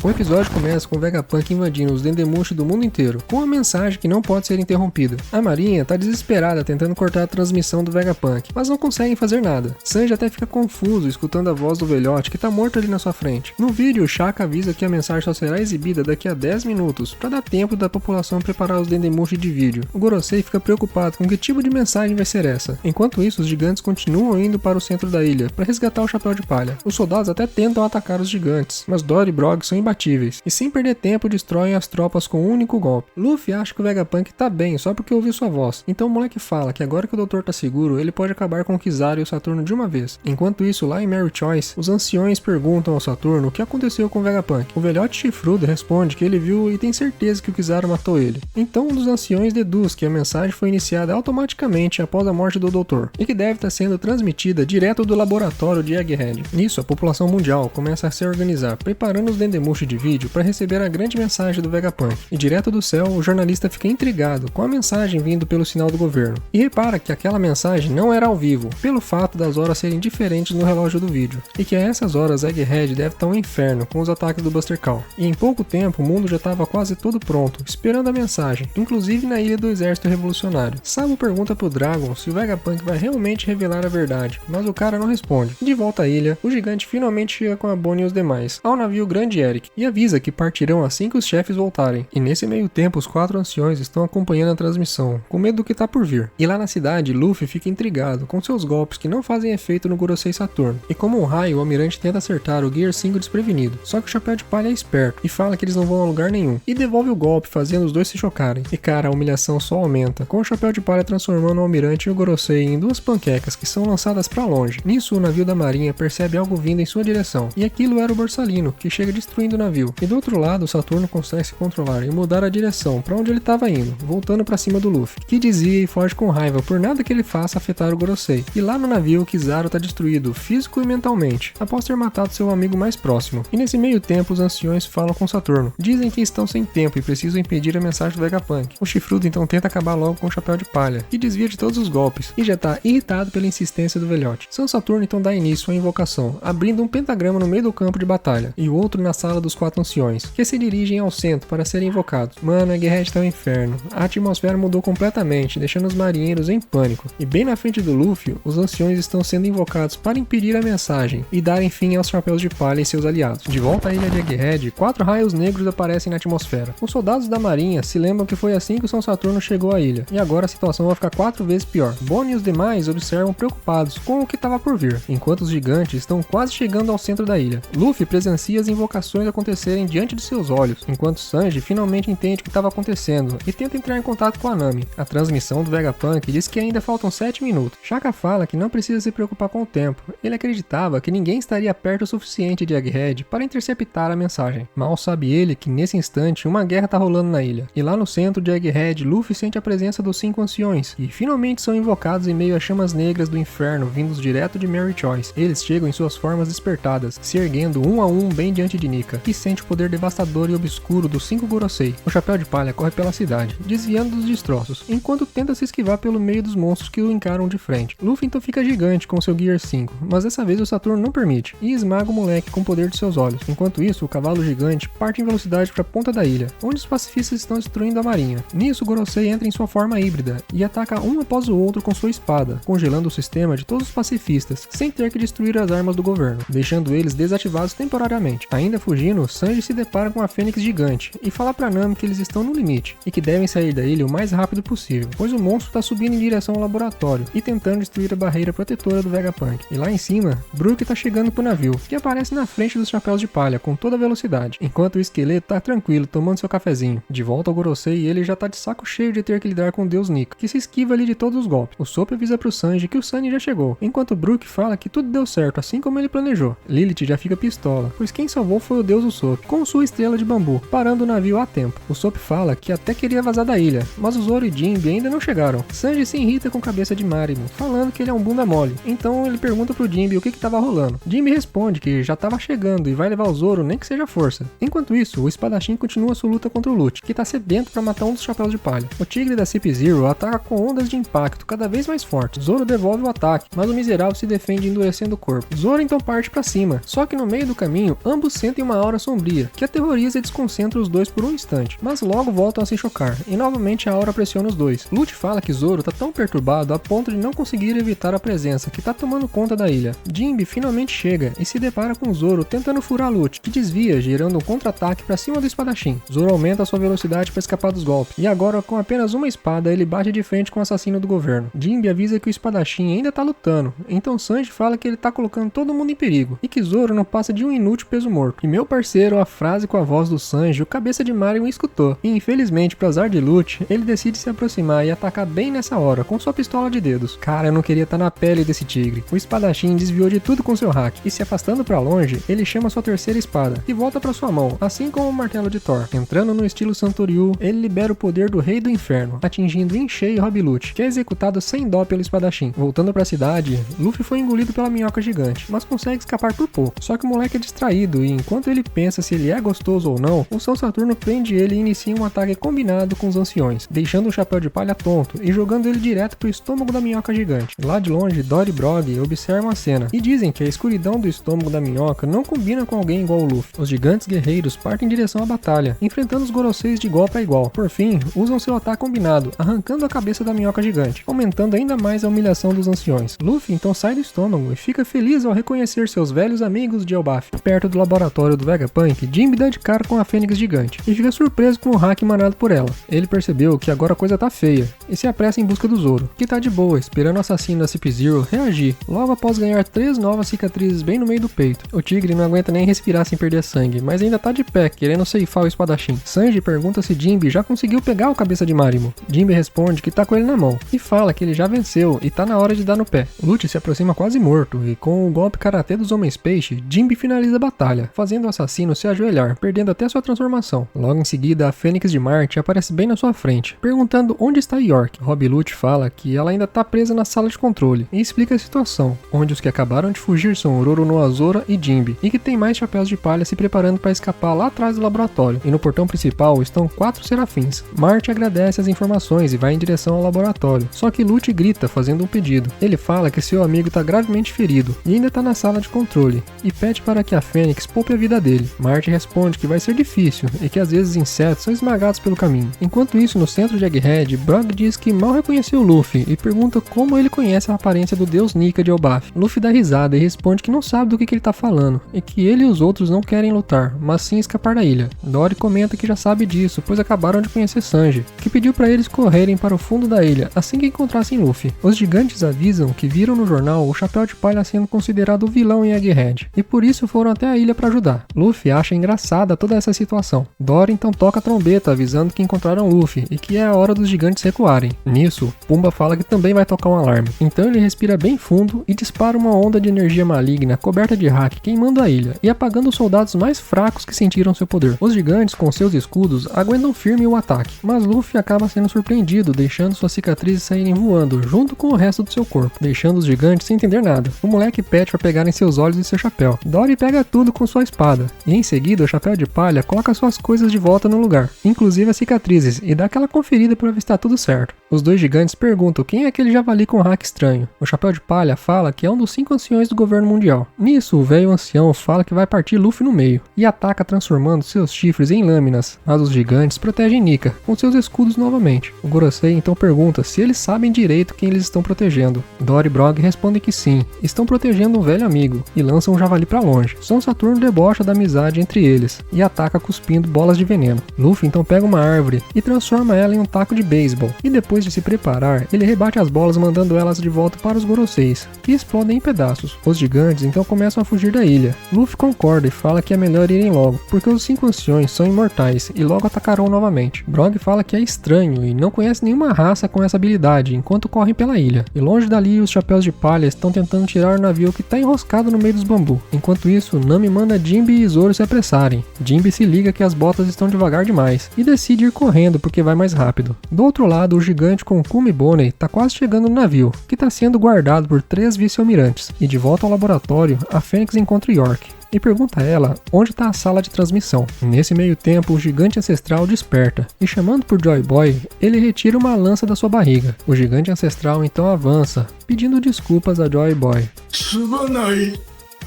Speaker 1: O episódio começa com o Vegapunk invadindo os Dendemushi do mundo inteiro, com uma mensagem que não pode ser interrompida. A marinha tá desesperada tentando cortar a transmissão do Vegapunk, mas não conseguem fazer nada. Sanji até fica confuso escutando a voz do velhote que tá morto ali na sua frente. No vídeo, Shaka avisa que a mensagem só será exibida daqui a 10 minutos, para dar tempo da população preparar os Dendemushi de vídeo. O Gorosei fica preocupado com que tipo de mensagem vai ser essa. Enquanto isso, os gigantes continuam indo para o centro da ilha, para resgatar o Chapéu de Palha. Os soldados até tentam atacar os gigantes, mas Dory e Brog são imbatíveis imbatíveis, e sem perder tempo destroem as tropas com um único golpe. Luffy acha que o Vegapunk tá bem só porque ouviu sua voz, então o moleque fala que agora que o doutor tá seguro, ele pode acabar com o Kizaru e o Saturno de uma vez. Enquanto isso, lá em Mary Choice, os anciões perguntam ao Saturno o que aconteceu com o Vegapunk. O velhote chifrudo responde que ele viu e tem certeza que o Kizaru matou ele. Então um dos anciões deduz que a mensagem foi iniciada automaticamente após a morte do doutor, e que deve estar sendo transmitida direto do laboratório de Egghead. Nisso, a população mundial começa a se organizar, preparando os dendemushi de vídeo para receber a grande mensagem do Vegapunk. E direto do céu, o jornalista fica intrigado com a mensagem vindo pelo sinal do governo, e repara que aquela mensagem não era ao vivo, pelo fato das horas serem diferentes no relógio do vídeo, e que a essas horas Egghead deve estar um inferno com os ataques do Buster Call. E em pouco tempo o mundo já estava quase todo pronto, esperando a mensagem, inclusive na ilha do exército revolucionário. Sabo pergunta pro Dragon se o Vegapunk vai realmente revelar a verdade, mas o cara não responde. De volta à ilha, o gigante finalmente chega com a Bonnie e os demais, ao navio Grande Eric, e avisa que partirão assim que os chefes voltarem. E nesse meio tempo os 4 anciões estão acompanhando a transmissão, com medo do que tá por vir. E lá na cidade, Luffy fica intrigado com seus golpes que não fazem efeito no Gorosei Saturno. E como um raio, o almirante tenta acertar o Gear 5 desprevenido, só que o Chapéu de Palha é esperto e fala que eles não vão a lugar nenhum, e devolve o golpe fazendo os dois se chocarem. E cara, a humilhação só aumenta, com o Chapéu de Palha transformando o almirante e o Gorosei em 2 panquecas que são lançadas pra longe. Nisso, o navio da marinha percebe algo vindo em sua direção, e aquilo era o Borsalino, que chega destruindo o navio. E do outro lado, o Saturno consegue se controlar e mudar a direção pra onde ele estava indo, voltando pra cima do Luffy, que dizia e foge com raiva por nada que ele faça afetar o Gorosei. E lá no navio, Kizaru tá destruído físico e mentalmente, após ter matado seu amigo mais próximo. E nesse meio tempo, os anciões falam com Saturno. Dizem que estão sem tempo e precisam impedir a mensagem do Vegapunk. O chifrudo então tenta acabar logo com o Chapéu de Palha, e desvia de todos os golpes, e já tá irritado pela insistência do velhote. Seu Saturno então dá início à invocação, abrindo um pentagrama no meio do campo de batalha, e o outro na sala dos 4 anciões, que se dirigem ao centro para serem invocados. Mano, a Egghead tá um inferno. A atmosfera mudou completamente, deixando os marinheiros em pânico. E bem na frente do Luffy, os anciões estão sendo invocados para impedir a mensagem e darem fim aos Chapéus de Palha e seus aliados. De volta à ilha de Egghead, 4 raios negros aparecem na atmosfera. Os soldados da marinha se lembram que foi assim que o São Saturno chegou à ilha, e agora a situação vai ficar 4 vezes pior. Bonnie e os demais observam preocupados com o que estava por vir, enquanto os gigantes estão quase chegando ao centro da ilha. Luffy presencia as invocações acontecerem diante de seus olhos, enquanto Sanji finalmente entende o que estava acontecendo e tenta entrar em contato com a Nami. A transmissão do Vegapunk diz que ainda faltam 7 minutos. Shaka fala que não precisa se preocupar com o tempo. Ele acreditava que ninguém estaria perto o suficiente de Egghead para interceptar a mensagem. Mal sabe ele que nesse instante uma guerra está rolando na ilha. E lá no centro de Egghead, Luffy sente a presença dos 5 anciões, e finalmente são invocados em meio a chamas negras do inferno vindos direto de Mary Choice. Eles chegam em suas formas despertadas, se erguendo um a um bem diante de Nika, que sente o poder devastador e obscuro dos 5 Gorosei. O Chapéu de Palha corre pela cidade, desviando dos destroços, enquanto tenta se esquivar pelo meio dos monstros que o encaram de frente. Luffy então fica gigante com seu Gear 5, mas dessa vez o Saturno não permite, e esmaga o moleque com o poder de seus olhos. Enquanto isso, o cavalo gigante parte em velocidade para a ponta da ilha, onde os pacifistas estão destruindo a marinha. Nisso, o Gorosei entra em sua forma híbrida e ataca um após o outro com sua espada, congelando o sistema de todos os pacifistas, sem ter que destruir as armas do governo, deixando eles desativados temporariamente. Ainda fugindo, Sanji se depara com a Fênix gigante e fala pra Nami que eles estão no limite e que devem sair da ilha o mais rápido possível, pois o monstro está subindo em direção ao laboratório e tentando destruir a barreira protetora do Vegapunk. E lá em cima, Brook tá chegando pro navio, que aparece na frente dos Chapéus de Palha com toda a velocidade, enquanto o esqueleto tá tranquilo tomando seu cafezinho. De volta ao Gorosei, ele já tá de saco cheio de ter que lidar com o deus Nika, que se esquiva ali de todos os golpes. O Sop avisa pro Sanji que o Sunny já chegou, enquanto Brook fala que tudo deu certo assim como ele planejou. Lilith já fica pistola, pois quem salvou foi o deus Usopp, com sua estrela de bambu, parando o navio a tempo. O Usopp fala que até queria vazar da ilha, mas o Zoro e Jinbe ainda não chegaram. Sanji se irrita com a cabeça de Marimo, falando que ele é um bunda mole, então ele pergunta pro Jinbe o que tava rolando. Jinbe responde que já tava chegando e vai levar o Zoro nem que seja força. Enquanto isso, o espadachim continua sua luta contra o Lute, que tá sedento pra matar um dos Chapéus de Palha. O tigre da Cip Zero ataca com ondas de impacto cada vez mais fortes. Zoro devolve o ataque, mas o miserável se defende endurecendo o corpo. Zoro então parte pra cima, só que no meio do caminho, ambos sentem uma aura sombria, que aterroriza e desconcentra os dois por um instante, mas logo voltam a se chocar, e novamente a aura pressiona os dois. Lute fala que Zoro tá tão perturbado a ponto de não conseguir evitar a presença que tá tomando conta da ilha. Jinbe finalmente chega e se depara com Zoro tentando furar Lute, que desvia, gerando um contra-ataque pra cima do espadachim. Zoro aumenta sua velocidade para escapar dos golpes, e agora com apenas uma espada ele bate de frente com o assassino do governo. Jinbe avisa que o espadachim ainda tá lutando, então Sanji fala que ele tá colocando todo mundo em perigo, e que Zoro não passa de um inútil peso morto. E meu parceiro parceiro a frase com a voz do Sanji, o cabeça de Marion escutou, e infelizmente para azar de Lute, ele decide se aproximar e atacar bem nessa hora, com sua pistola de dedos. Cara, eu não queria estar na pele desse tigre. O espadachim desviou de tudo com seu hack, e se afastando para longe, ele chama sua terceira espada, e volta para sua mão, assim como o martelo de Thor. Entrando no estilo Santoryu, ele libera o poder do Rei do Inferno, atingindo em cheio Rob Lute, que é executado sem dó pelo espadachim. Voltando para a cidade, Luffy foi engolido pela minhoca gigante, mas consegue escapar por pouco. Só que o moleque é distraído, e enquanto ele pensa se ele é gostoso ou não, o São Saturno prende ele e inicia um ataque combinado com os anciões, deixando o Chapéu de Palha tonto e jogando ele direto pro estômago da minhoca gigante. Lá de longe, Dory e Brog observam a cena, e dizem que a escuridão do estômago da minhoca não combina com alguém igual o Luffy. Os gigantes guerreiros partem em direção à batalha, enfrentando os Goroseis de igual para igual. Por fim, usam seu ataque combinado, arrancando a cabeça da minhoca gigante, aumentando ainda mais a humilhação dos anciões. Luffy então sai do estômago e fica feliz ao reconhecer seus velhos amigos de Elbaf. Perto do laboratório do Vegapunk, Jinbe dá de cara com a Fênix gigante, e fica surpreso com o hack emanado por ela. Ele percebeu que agora a coisa tá feia, e se apressa em busca do Zoro, que tá de boa, esperando o assassino da CP0 reagir, logo após ganhar 3 novas cicatrizes bem no meio do peito. O tigre não aguenta nem respirar sem perder sangue, mas ainda tá de pé, querendo ceifar o espadachim. Sanji pergunta se Jinbe já conseguiu pegar o cabeça de Marimo. Jinbe responde que tá com ele na mão, e fala que ele já venceu e tá na hora de dar no pé. Lute se aproxima quase morto, e com o golpe karatê dos homens peixe, Jinbe finaliza a batalha, fazendo o assassino se ajoelhar, perdendo até sua transformação. Logo em seguida, a Fênix de Marte aparece bem na sua frente, perguntando onde está York. Rob Lute fala que ela ainda tá presa na sala de controle, e explica a situação, onde os que acabaram de fugir são Roronoa Zora e Jinbe, e que tem mais chapéus de palha se preparando para escapar lá atrás do laboratório, e no portão principal estão 4 serafins. Marte agradece as informações e vai em direção ao laboratório, só que Lute grita fazendo um pedido. Ele fala que seu amigo tá gravemente ferido, e ainda tá na sala de controle, e pede para que a Fênix poupe a vida dele. Marte responde que vai ser difícil, e que às vezes insetos são esmagados pelo caminho. Enquanto isso, no centro de Egghead, Brog diz que mal reconheceu Luffy, e pergunta como ele conhece a aparência do deus Nika de Elbaf. Luffy dá risada e responde que não sabe do que ele tá falando, e que ele e os outros não querem lutar, mas sim escapar da ilha. Dory comenta que já sabe disso, pois acabaram de conhecer Sanji, que pediu para eles correrem para o fundo da ilha assim que encontrassem Luffy. Os gigantes avisam que viram no jornal o Chapéu de Palha sendo considerado o vilão em Egghead, e por isso foram até a ilha para ajudar. Luffy acha engraçada toda essa situação. Dory então toca a trombeta avisando que encontraram Luffy e que é a hora dos gigantes recuarem. Nisso, Pumba fala que também vai tocar um alarme. Então ele respira bem fundo e dispara uma onda de energia maligna coberta de hack, queimando a ilha e apagando os soldados mais fracos que sentiram seu poder. Os gigantes, com seus escudos, aguentam firme o ataque, mas Luffy acaba sendo surpreendido, deixando suas cicatrizes saírem voando, junto com o resto do seu corpo, deixando os gigantes sem entender nada. O moleque pede para pegarem seus olhos e seu chapéu. Dory pega tudo com sua espada, e em seguida o Chapéu de Palha coloca suas coisas de volta no lugar, inclusive as cicatrizes, e dá aquela conferida para ver se tá tudo certo. Os dois gigantes perguntam quem é aquele javali com hack estranho. O Chapéu de Palha fala que é um dos 5 anciões do governo mundial. Nisso, o velho ancião fala que vai partir Luffy no meio, e ataca transformando seus chifres em lâminas, mas os gigantes protegem Nika, com seus escudos novamente. O Gorosei então pergunta se eles sabem direito quem eles estão protegendo. Dory e Brog respondem que sim, estão protegendo um velho amigo, e lançam um javali pra longe. São Saturno debocha da amizade entre eles, e ataca cuspindo bolas de veneno. Luffy então pega uma árvore e transforma ela em um taco de beisebol, e depois de se preparar, ele rebate as bolas mandando elas de volta para os Goroseis, que explodem em pedaços. Os gigantes então começam a fugir da ilha. Luffy concorda e fala que é melhor irem logo, porque os 5 anciões são imortais e logo atacarão novamente. Brog fala que é estranho e não conhece nenhuma raça com essa habilidade enquanto correm pela ilha. E longe dali, os Chapéus de Palha estão tentando tirar o navio que está enroscado no meio dos bambu. Enquanto isso, Nami manda Jinbe e Zoro se apressarem. Jinbe se liga que as botas estão devagar demais e decide ir correndo porque vai mais rápido. Do outro lado, o gigante com Kuma e Bonnie está quase chegando no navio, que está sendo guardado por 3 vice-almirantes. E de volta ao laboratório, a Fênix encontra York e pergunta a ela onde está a sala de transmissão. Nesse meio tempo, o gigante ancestral desperta, e chamando por Joy Boy, ele retira uma lança da sua barriga. O gigante ancestral então avança, pedindo desculpas a Joy Boy.
Speaker 2: Subanai,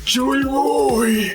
Speaker 2: Joy Boy.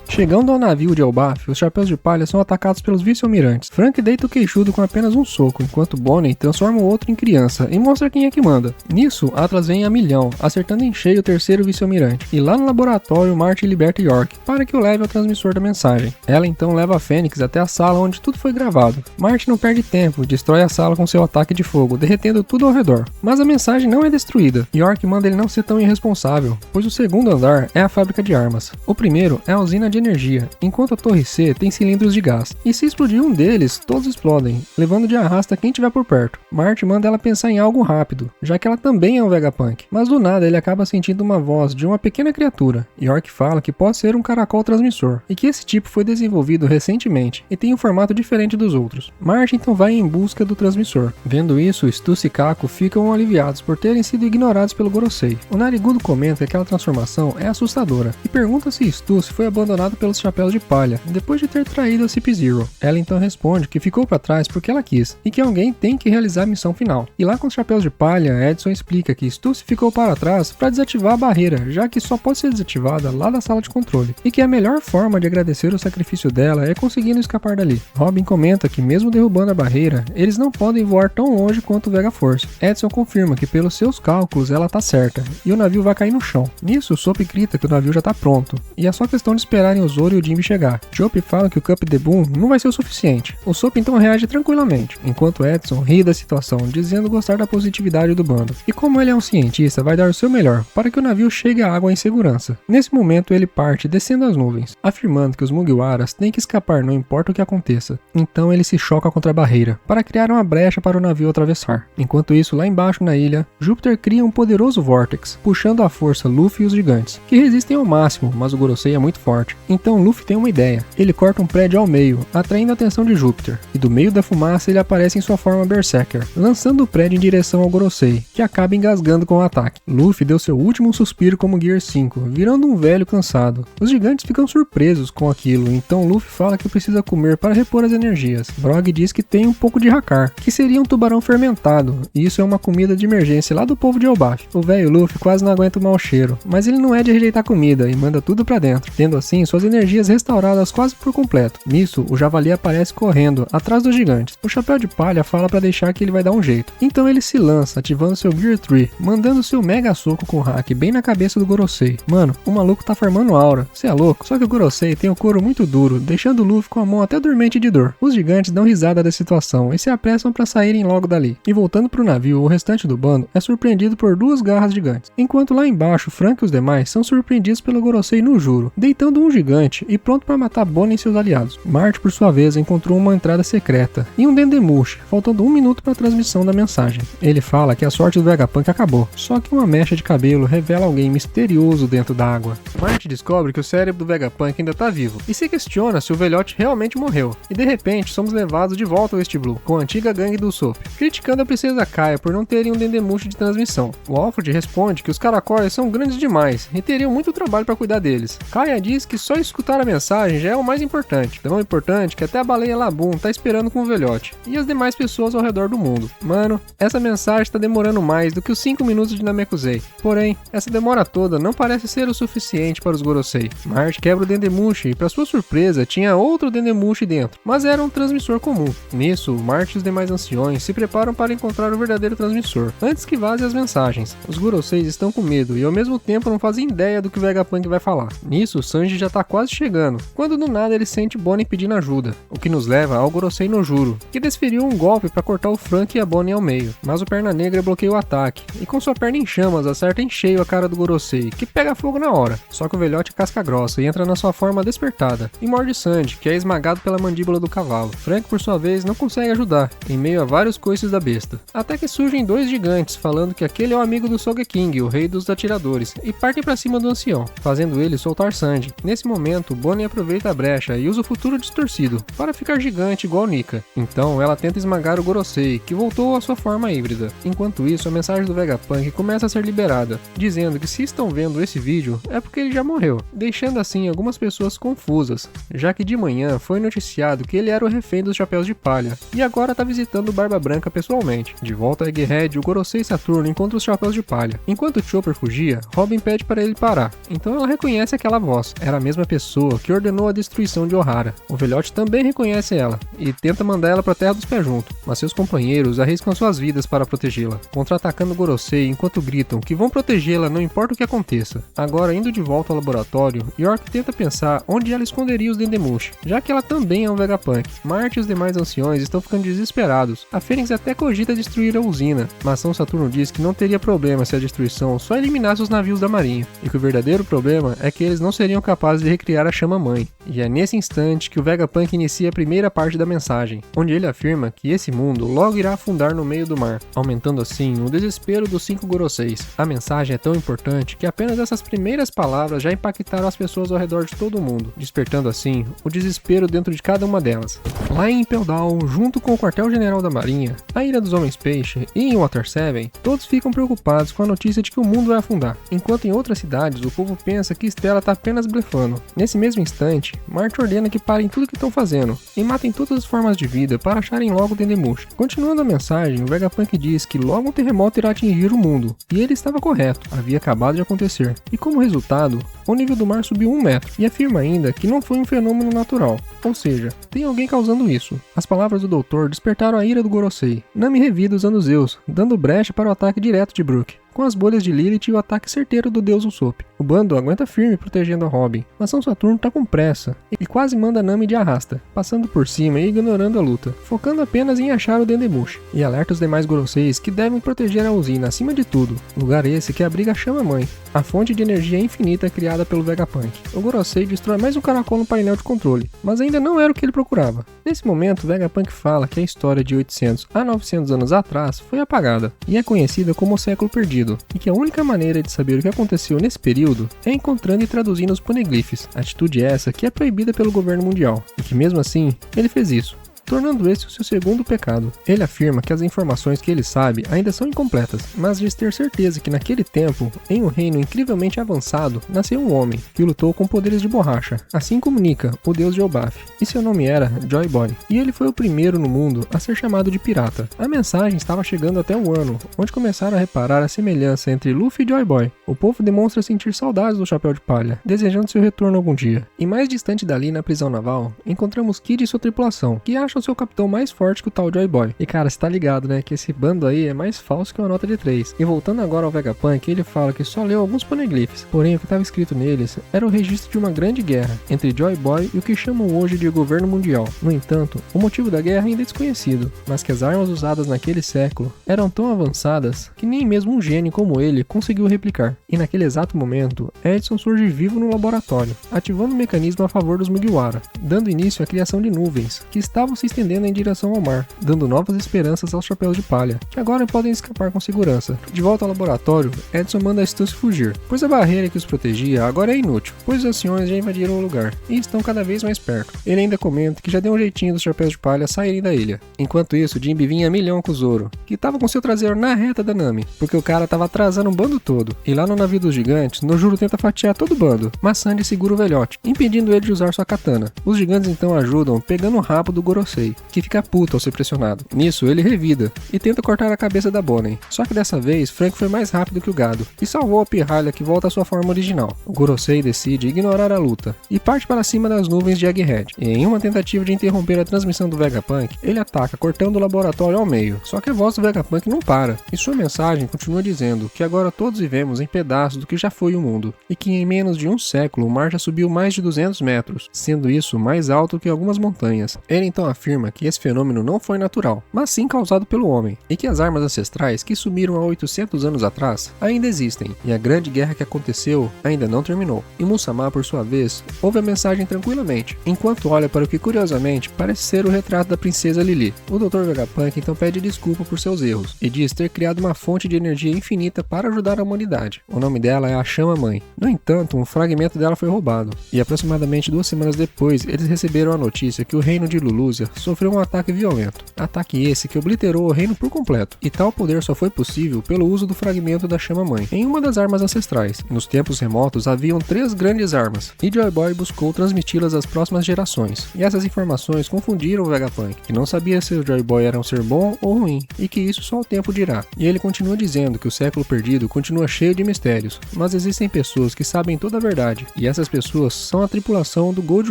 Speaker 1: Chegando ao navio de Elbaf, os Chapéus de Palha são atacados pelos vice-almirantes. Frank deita o queixudo com apenas um soco, enquanto Bonnie transforma o outro em criança e mostra quem é que manda. Nisso, Atlas vem a milhão, acertando em cheio o terceiro vice-almirante. E lá no laboratório, Marty liberta York, para que o leve ao transmissor da mensagem. Ela então leva a Fênix até a sala onde tudo foi gravado. Marty não perde tempo, destrói a sala com seu ataque de fogo, derretendo tudo ao redor. Mas a mensagem não é destruída. York manda ele não ser tão irresponsável, pois o segundo andar é a fábrica de armas. O primeiro é a usina de energia, enquanto a torre C tem cilindros de gás. E se explodir um deles, todos explodem, levando de arrasta quem tiver por perto. Marty manda ela pensar em algo rápido, já que ela também é um Vegapunk. Mas do nada ele acaba sentindo uma voz de uma pequena criatura. York fala que pode ser um caracol transmissor, e que esse tipo foi desenvolvido recentemente, e tem um formato diferente dos outros. Marty então vai em busca do transmissor. Vendo isso, Stussy e Kako ficam aliviados por terem sido ignorados pelo Gorosei. O Narigudo comenta que aquela transformação é assustadora, e pergunta se Stussy foi abandonado pelos Chapéus de Palha, depois de ter traído a CP0. Ela então responde que ficou para trás porque ela quis, e que alguém tem que realizar a missão final. E lá com os Chapéus de Palha, Edson explica que Stussy ficou para trás para desativar a barreira, já que só pode ser desativada lá da sala de controle, e que a melhor forma de agradecer o sacrifício dela é conseguindo escapar dali. Robin comenta que mesmo derrubando a barreira, eles não podem voar tão longe quanto o Vega Force. Edson confirma que pelos seus cálculos ela tá certa, e o navio vai cair no chão. Nisso, Soap grita que o navio já tá pronto, e é só questão de esperarem o Zoro e o Jinbe chegar. Chopper fala que o Cup de Boom não vai ser o suficiente. O Soap então reage tranquilamente, enquanto Edson ri da situação, dizendo gostar da positividade do bando. E como ele é um cientista, vai dar o seu melhor para que o navio chegue à água em segurança. Nesse momento, ele parte descendo as nuvens, afirmando que os Mugiwaras têm que escapar não importa o que aconteça. Então ele se choca contra a barreira, para criar uma brecha para o navio atravessar. Enquanto isso, lá embaixo na ilha, Júpiter cria um poderoso vórtex, puxando à força Luffy e os gigantes, que resistem ao máximo, mas o Gorosei é muito forte. Então Luffy tem uma ideia. Ele corta um prédio ao meio, atraindo a atenção de Júpiter, e do meio da fumaça ele aparece em sua forma Berserker, lançando o prédio em direção ao Gorosei, que acaba engasgando com o ataque. Luffy deu seu último suspiro como Gear 5, virando um velho cansado. Os gigantes ficam surpresos com aquilo, então Luffy fala que precisa comer para repor as energias. Brog diz que tem um pouco de Hakar, que seria um tubarão fermentado, e isso é uma comida de emergência lá do povo de Elbaf. O velho Luffy quase não aguenta o mau cheiro, mas ele não é de rejeitar comida e manda tudo pra dentro, tendo assim suas energias restauradas quase por completo. Nisso, o Javali aparece correndo, atrás dos gigantes. O Chapéu de Palha fala pra deixar que ele vai dar um jeito. Então ele se lança, ativando seu Gear 3, mandando seu mega soco com o hack bem na cabeça do Gorosei. Mano, o maluco tá formando aura, cê é louco? Só que o Gorosei tem o couro muito duro, deixando o Luffy com a mão até dormente de dor. Os gigantes dão risada da situação e se apressam pra saírem logo dali. E voltando pro navio, o restante do bando é surpreendido por duas garras gigantes, enquanto lá embaixo, Frank e os demais são surpreendidos pelo Gorosei no Juro, deitando um gigante e pronto para matar Bonnie e seus aliados. Marty, por sua vez, encontrou uma entrada secreta e um Dendemushi, faltando 1 minuto para a transmissão da mensagem. Ele fala que a sorte do Vegapunk acabou, só que uma mecha de cabelo revela alguém misterioso dentro da água. Marty descobre que o cérebro do Vegapunk ainda tá vivo e se questiona se o velhote realmente morreu. E de repente somos levados de volta ao East Blue, com a antiga gangue do Usopp, criticando a princesa Kaia por não terem um Dendemushi de transmissão. O Alfred responde que os caracóis são grandes demais e teriam muito trabalho para cuidar deles. Kaia diz que só escutar a mensagem já é o mais importante, tão importante que até a baleia Laboon tá esperando com o velhote, e as demais pessoas ao redor do mundo. Mano, essa mensagem tá demorando mais do que os 5 minutos de Namekusei. Porém, essa demora toda não parece ser o suficiente para os Gorosei. Marty quebra o Dendemushi e, para sua surpresa, tinha outro Dendemushi dentro, mas era um transmissor comum. Nisso, Marty e os demais anciões se preparam para encontrar o verdadeiro transmissor, antes que vaze as mensagens. Os Goroseis estão com medo e ao mesmo tempo não fazem ideia do que o Vegapunk vai falar. Nisso, Sanji já tá quase chegando, quando do nada ele sente Bonnie pedindo ajuda, o que nos leva ao Gorosei no Juro, que desferiu um golpe para cortar o Frank e a Bonnie ao meio, mas o Perna Negra bloqueia o ataque, e com sua perna em chamas acerta em cheio a cara do Gorosei, que pega fogo na hora. Só que o velhote é casca grossa e entra na sua forma despertada, e morde Sanji, que é esmagado pela mandíbula do cavalo. Frank, por sua vez, não consegue ajudar, em meio a vários coices da besta. Até que surgem 2 gigantes, falando que aquele é o amigo do Sogeking, o rei dos atiradores, e partem para cima do ancião, fazendo ele soltar Sanji. Nesse momento, Bonnie aproveita a brecha e usa o futuro distorcido, para ficar gigante igual Nika. Então, ela tenta esmagar o Gorosei, que voltou à sua forma híbrida. Enquanto isso, a mensagem do Vegapunk começa a ser liberada, dizendo que se estão vendo esse vídeo, é porque ele já morreu, deixando assim algumas pessoas confusas, já que de manhã foi noticiado que ele era o refém dos Chapéus de Palha, e agora tá visitando o Barba Branca pessoalmente. De volta a Egghead, o Gorosei Saturno encontra os Chapéus de Palha. Enquanto Chopper fugia, Robin pede para ele parar, então ela reconhece aquela voz. Era a mesma pessoa que ordenou a destruição de Ohara. O velhote também reconhece ela, e tenta mandar ela pra Terra dos Pés Junto, mas seus companheiros arriscam suas vidas para protegê-la, contra-atacando Gorosei enquanto gritam que vão protegê-la não importa o que aconteça. Agora, indo de volta ao laboratório, York tenta pensar onde ela esconderia os Dendemushi, já que ela também é um Vegapunk. Marty e os demais anciões estão ficando desesperados. A Fênix até cogita destruir a usina, mas São Saturno diz que não teria problema se a destruição só eliminasse os navios da marinha, e que o verdadeiro problema é que eles não seriam capazes de recriar a chama-mãe. E é nesse instante que o Vegapunk inicia a primeira parte da mensagem, onde ele afirma que esse mundo logo irá afundar no meio do mar, aumentando assim o desespero dos 5 Goroseis. A mensagem é tão importante que apenas essas primeiras palavras já impactaram as pessoas ao redor de todo o mundo, despertando assim o desespero dentro de cada uma delas. Lá em Impel Down, junto com o quartel-general da Marinha, a Ilha dos Homens-Peixe e em Water 7, todos ficam preocupados com a notícia de que o mundo vai afundar, enquanto em outras cidades o povo pensa que Stella está apenas blefando. Nesse mesmo instante, Marth ordena que parem tudo o que estão fazendo e matem todas as formas de vida para acharem logo Dendemushi. Continuando a mensagem, o Vegapunk diz que logo um terremoto irá atingir o mundo, e ele estava correto, havia acabado de acontecer, e como resultado, o nível do mar subiu 1 metro, e afirma ainda que não foi um fenômeno natural, ou seja, tem alguém causando isso. As palavras do doutor despertaram a ira do Gorosei. Nami revida usando Zeus, dando brecha para o ataque direto de Brook, com as bolhas de Lilith e o ataque certeiro do deus Usopp. O bando aguenta firme protegendo a Robin, mas São Saturno tá com pressa e quase manda Nami de arrasta, passando por cima e ignorando a luta, focando apenas em achar o Dendemushi, e alerta os demais Goroseis que devem proteger a usina acima de tudo, lugar esse que abriga a Chama-Mãe, a fonte de energia infinita criada pelo Vegapunk. O Gorosei destrói mais um caracol no painel de controle, mas ainda não era o que ele procurava. Nesse momento, o Vegapunk fala que a história de 800 a 900 anos atrás foi apagada, e é conhecida como o século perdido, e que a única maneira de saber o que aconteceu nesse período é encontrando e traduzindo os poneglyphs, atitude essa que é proibida pelo governo mundial, e que mesmo assim, ele fez isso, tornando esse o seu segundo pecado. Ele afirma que as informações que ele sabe ainda são incompletas, mas diz ter certeza que naquele tempo, em um reino incrivelmente avançado, nasceu um homem, que lutou com poderes de borracha, assim como Nika, o deus de Elbaf, e seu nome era Joy Boy, e ele foi o primeiro no mundo a ser chamado de pirata. A mensagem estava chegando até o ano, onde começaram a reparar a semelhança entre Luffy e Joy Boy. O povo demonstra sentir saudades do Chapéu de Palha, desejando seu retorno algum dia. E mais distante dali, na prisão naval, encontramos Kid e sua tripulação, que acham seu capitão mais forte que o tal Joy Boy. E cara, você tá ligado, né, que esse bando aí é mais falso que uma nota de 3. E voltando agora ao Vegapunk, ele fala que só leu alguns poneglyphs, porém o que estava escrito neles era o registro de uma grande guerra entre Joy Boy e o que chamam hoje de governo mundial. No entanto, o motivo da guerra ainda é desconhecido, mas que as armas usadas naquele século eram tão avançadas que nem mesmo um gênio como ele conseguiu replicar. E naquele exato momento, Edson surge vivo no laboratório, ativando o mecanismo a favor dos Mugiwara, dando início à criação de nuvens, que estavam se estendendo em direção ao mar, dando novas esperanças aos Chapéus de Palha, que agora podem escapar com segurança. De volta ao laboratório, Edson manda a Stussy fugir, pois a barreira que os protegia agora é inútil, pois os anciões já invadiram o lugar, e estão cada vez mais perto. Ele ainda comenta que já deu um jeitinho dos Chapéus de Palha saírem da ilha. Enquanto isso, Jinbe vinha a milhão com o Zoro, que tava com seu traseiro na reta da Nami, porque o cara tava atrasando o bando todo, e lá no navio dos gigantes, Nojuro tenta fatiar todo o bando, mas Sandy segura o velhote, impedindo ele de usar sua katana. Os gigantes então ajudam pegando o rabo do Gorosei, que fica puto ao ser pressionado. Nisso, ele revida e tenta cortar a cabeça da Bonnie. Só que dessa vez, Frank foi mais rápido que o gado e salvou a pirralha que volta à sua forma original. O Gorosei decide ignorar a luta e parte para cima das nuvens de Egghead. E em uma tentativa de interromper a transmissão do Vegapunk, ele ataca cortando o laboratório ao meio. Só que a voz do Vegapunk não para, e sua mensagem continua dizendo que agora todos vivemos em pedaços do que já foi o mundo, e que em menos de um século o mar já subiu mais de 200 metros, sendo isso mais alto que algumas montanhas. Ele então afirma que esse fenômeno não foi natural, mas sim causado pelo homem, e que as armas ancestrais que sumiram há 800 anos atrás ainda existem, e a grande guerra que aconteceu ainda não terminou. E Musamá, por sua vez, ouve a mensagem tranquilamente, enquanto olha para o que curiosamente parece ser o retrato da princesa Lily. O Dr. Vegapunk então pede desculpa por seus erros, e diz ter criado uma fonte de energia infinita para ajudar a humanidade. O nome dela é a Chama-Mãe. No entanto, um fragmento dela foi roubado, e aproximadamente 2 semanas depois, eles receberam a notícia que o reino de Lulúzia sofreu um ataque violento. Ataque esse que obliterou o reino por completo, e tal poder só foi possível pelo uso do fragmento da Chama-Mãe em uma das armas ancestrais. Nos tempos remotos haviam 3 grandes armas, e Joy Boy buscou transmiti-las às próximas gerações, e essas informações confundiram o Vegapunk, que não sabia se o Joy Boy era um ser bom ou ruim, e que isso só o tempo dirá. E ele continua dizendo que o século perdido continua cheio de mistérios, mas existem pessoas que sabem toda a verdade, e essas pessoas são a tripulação do Gold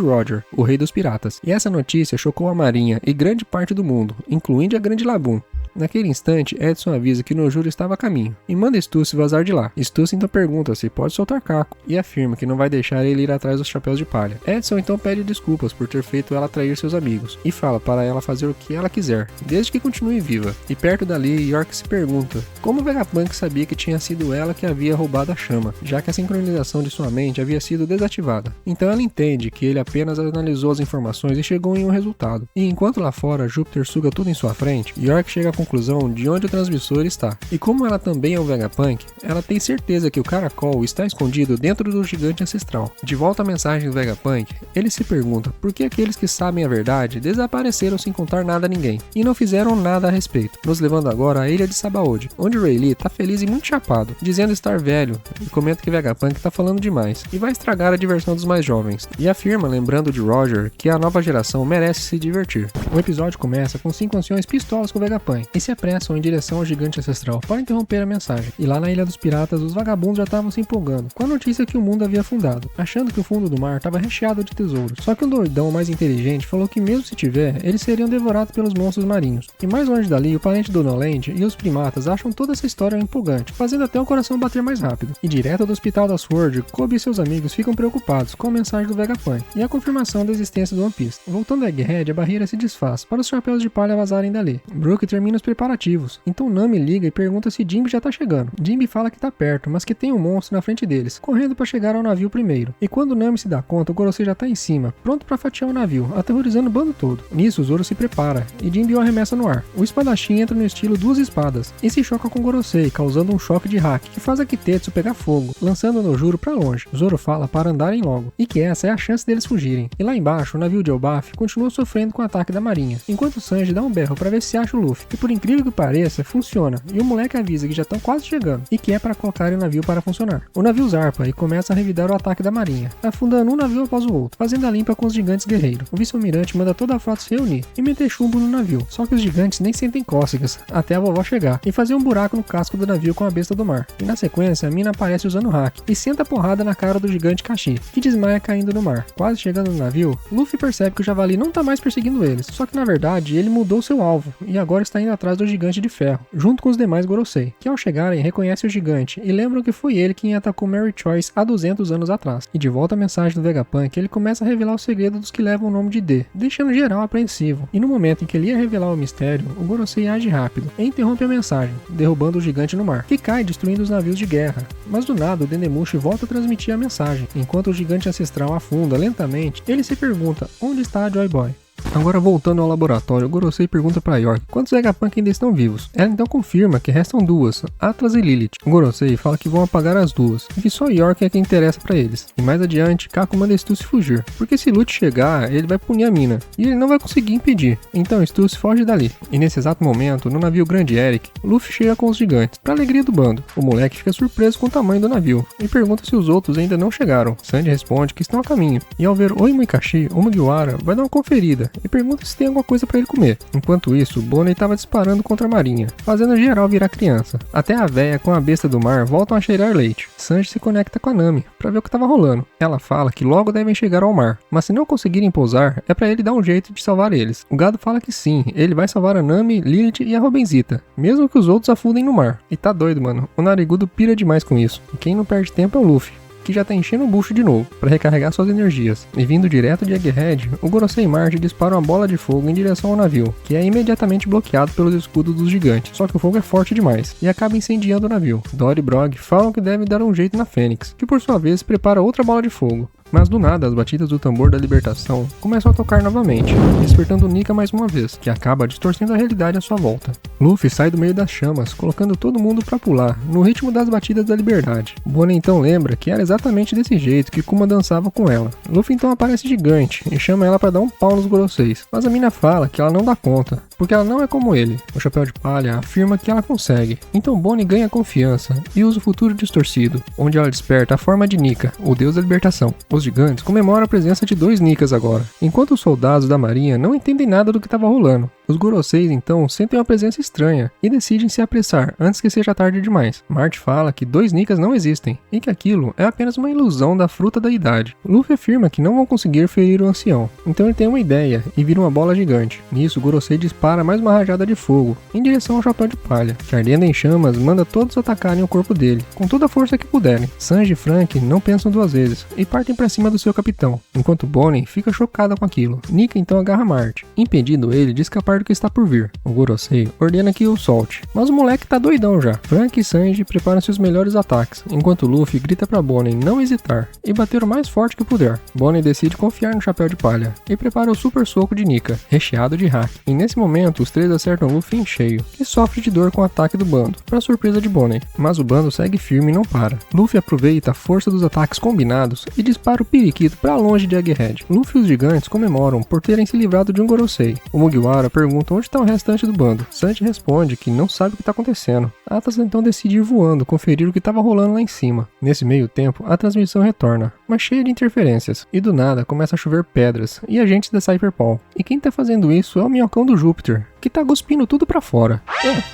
Speaker 1: Roger, o rei dos piratas. E essa notícia chocou a marinha e grande parte do mundo, incluindo a Grande Laboon. Naquele instante, Edson avisa que Nojuro estava a caminho e manda Stussy vazar de lá. Stussy então pergunta se pode soltar Caco e afirma que não vai deixar ele ir atrás dos chapéus de palha. Edson então pede desculpas por ter feito ela trair seus amigos e fala para ela fazer o que ela quiser, desde que continue viva. E perto dali, York se pergunta como o Vegapunk sabia que tinha sido ela que havia roubado a chama, já que a sincronização de sua mente havia sido desativada. Então ela entende que ele apenas analisou as informações e chegou em um resultado. E enquanto lá fora Júpiter suga tudo em sua frente, York chega à conclusão de onde o transmissor está. E como ela também é um Vegapunk, ela tem certeza que o caracol está escondido dentro do gigante ancestral. De volta à mensagem do Vegapunk, ele se pergunta por que aqueles que sabem a verdade desapareceram sem contar nada a ninguém e não fizeram nada a respeito, nos levando agora à ilha de Sabaody, onde Rayleigh tá feliz e muito chapado, dizendo estar velho, e comenta que Vegapunk tá falando demais e vai estragar a diversão dos mais jovens, e afirma, lembrando de Roger, que a nova geração merece se divertir. O episódio começa com 5 anciões pistolas com o Vegapunk e se apressam em direção ao gigante ancestral para interromper a mensagem, e lá na Ilha dos Piratas os vagabundos já estavam se empolgando com a notícia que o mundo havia afundado, achando que o fundo do mar estava recheado de tesouros. Só que um doidão mais inteligente falou que mesmo se tiver, eles seriam devorados pelos monstros marinhos. E mais longe dali, o parente do Noland e os primatas acham toda essa história empolgante, fazendo até o coração bater mais rápido. E direto do hospital da Sword, Kobe e seus amigos ficam preocupados com a mensagem do Vegapunk e a confirmação da existência do One Piece. Voltando a Egghead, a barreira se desfaz para os chapéus de palha vazarem dali. Brook termina os preparativos, então Nami liga e pergunta se Jinbe já tá chegando. Jinbe fala que tá perto, mas que tem um monstro na frente deles, correndo para chegar ao navio primeiro. E quando Nami se dá conta, o Gorosei já tá em cima, pronto para fatiar o navio, aterrorizando o bando todo. Nisso, Zoro se prepara, e Jinbe o arremessa no ar. O espadachim entra no estilo duas espadas, e se choca com Gorosei, causando um choque de hack, que faz a Kitetsu pegar fogo, lançando Nojuro para longe. Zoro fala para andarem logo, e que essa é a chance deles fugirem. E lá embaixo, o navio de Elbaf continua sofrendo com o ataque da marinha, enquanto Sanji dá um berro para ver se acha o Luffy, e por incrível que pareça, funciona, e o moleque avisa que já estão quase chegando, e que é para colocar o navio para funcionar. O navio zarpa e começa a revidar o ataque da marinha, afundando um navio após o outro, fazendo a limpa com os gigantes guerreiros. O vice-almirante manda toda a frota se reunir e meter chumbo no navio, só que os gigantes nem sentem cócegas, até a vovó chegar, e fazer um buraco no casco do navio com a besta do mar. E na sequência, a mina aparece usando o hack, e senta a porrada na cara do gigante Kashi, que desmaia caindo no mar. Quase chegando no navio, Luffy percebe que o javali não tá mais perseguindo eles, só que na verdade ele mudou seu alvo, e agora está indo atrás do gigante de ferro, junto com os demais Gorosei, que ao chegarem reconhece o gigante e lembram que foi ele quem atacou Mary Choice há 200 anos atrás. E de volta à mensagem do Vegapunk, ele começa a revelar o segredo dos que levam o nome de D, deixando geral apreensivo. E no momento em que ele ia revelar o mistério, o Gorosei age rápido e interrompe a mensagem, derrubando o gigante no mar, que cai destruindo os navios de guerra. Mas do nada o Dendemushi volta a transmitir a mensagem. Enquanto o gigante ancestral afunda lentamente, ele se pergunta onde está a Joy Boy. Agora voltando ao laboratório, o Gorosei pergunta para York quantos Vegapunk ainda estão vivos. Ela então confirma que restam duas, Atlas e Lilith. O Gorosei fala que vão apagar as duas, e que só York é quem interessa para eles. E mais adiante, Kako manda Stussy fugir, porque se Lute chegar, ele vai punir a mina, e ele não vai conseguir impedir. Então Stussy foge dali. E nesse exato momento, no navio Grande Eric, Luffy chega com os gigantes, para alegria do bando. O moleque fica surpreso com o tamanho do navio, e pergunta se os outros ainda não chegaram. Sanji responde que estão a caminho, e ao ver Oi Muikashi, o Mugiwara vai dar uma conferida, e pergunta se tem alguma coisa para ele comer. Enquanto isso, Bonnie estava disparando contra a marinha, fazendo geral virar criança. Até a véia com a besta do mar voltam a cheirar leite. Sanji se conecta com a Nami para ver o que estava rolando. Ela fala que logo devem chegar ao mar, mas se não conseguirem pousar, é para ele dar um jeito de salvar eles. O gado fala que sim, ele vai salvar a Nami, Lilith e a Robenzita, mesmo que os outros afundem no mar. E tá doido, mano. O Narigudo pira demais com isso. E quem não perde tempo é o Luffy, que já tá enchendo o bucho de novo, para recarregar suas energias. E vindo direto de Egghead, o Gorosei e Marge disparam uma bola de fogo em direção ao navio, que é imediatamente bloqueado pelos escudos dos gigantes, só que o fogo é forte demais, e acaba incendiando o navio. Dory e Brog falam que deve dar um jeito na Fênix, que por sua vez prepara outra bola de fogo. Mas do nada, as batidas do tambor da libertação começam a tocar novamente, despertando Nika mais uma vez, que acaba distorcendo a realidade à sua volta. Luffy sai do meio das chamas, colocando todo mundo pra pular, no ritmo das batidas da liberdade. Bonnie então lembra que era exatamente desse jeito que Kuma dançava com ela. Luffy então aparece gigante e chama ela pra dar um pau nos Goroseis, mas a mina fala que ela não dá conta, porque ela não é como ele. O Chapéu de Palha afirma que ela consegue, então Bonnie ganha confiança e usa o futuro distorcido, onde ela desperta a forma de Nika, o deus da libertação. Os Os gigantes comemoram a presença de 2 Nickas agora, enquanto os soldados da marinha não entendem nada do que estava rolando. Os Goroseis então sentem uma presença estranha e decidem se apressar antes que seja tarde demais. Marty fala que 2 Nickas não existem e que aquilo é apenas uma ilusão da fruta da idade. Luffy afirma que não vão conseguir ferir o ancião, então ele tem uma ideia e vira uma bola gigante. Nisso, o Gorosei dispara mais uma rajada de fogo em direção ao Chapéu de Palha, que ardendo em chamas manda todos atacarem o corpo dele, com toda a força que puderem. Sanji e Frank não pensam 2 vezes e partem para cima do seu capitão, enquanto Bonnie fica chocada com aquilo. Nika então agarra Marty, impedindo ele de escapar do que está por vir. O Gorosei ordena que o solte, mas o moleque tá doidão já. Frank e Sanji preparam seus melhores ataques, enquanto Luffy grita para Bonnie não hesitar e bater o mais forte que puder. Bonnie decide confiar no Chapéu de Palha e prepara o super soco de Nika, recheado de hack. E nesse momento os 3 acertam Luffy em cheio, que sofre de dor com o ataque do bando, para surpresa de Bonnie, mas o bando segue firme e não para. Luffy aproveita a força dos ataques combinados e dispara o periquito para longe de Egghead. Luffy e os gigantes comemoram por terem se livrado de um Gorosei. O Mugiwara pergunta onde está o restante do bando. Sanji responde que não sabe o que está acontecendo. Atlas então decide ir voando, conferir o que estava rolando lá em cima. Nesse meio tempo, a transmissão retorna, mas cheia de interferências, e do nada começa a chover pedras e agentes da Cypherpaw. E quem tá fazendo isso é o minhocão do Júpiter, que tá cuspindo tudo pra fora.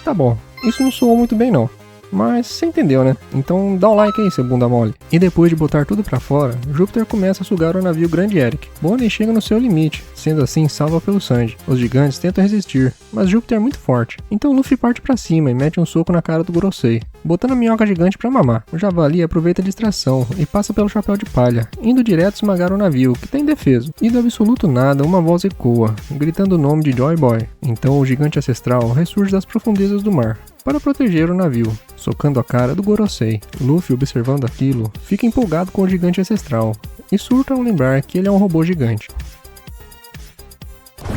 Speaker 1: Tá bom, isso não soou muito bem não. Mas você entendeu, né? Então dá um like aí, seu bunda mole. E depois de botar tudo pra fora, Júpiter começa a sugar o navio Grande Eric. Bonnie chega no seu limite, sendo assim salva pelo Sanji. Os gigantes tentam resistir, mas Júpiter é muito forte. Então Luffy parte pra cima e mete um soco na cara do Gorosei, botando a minhoca gigante pra mamar. O Javali aproveita a distração e passa pelo Chapéu de Palha, indo direto esmagar o navio, que tá indefeso. E do absoluto nada, uma voz ecoa, gritando o nome de Joy Boy. Então o gigante ancestral ressurge das profundezas do mar para proteger o navio, socando a cara do Gorosei. Luffy, observando aquilo, fica empolgado com o gigante ancestral e surta ao lembrar que ele é um robô gigante.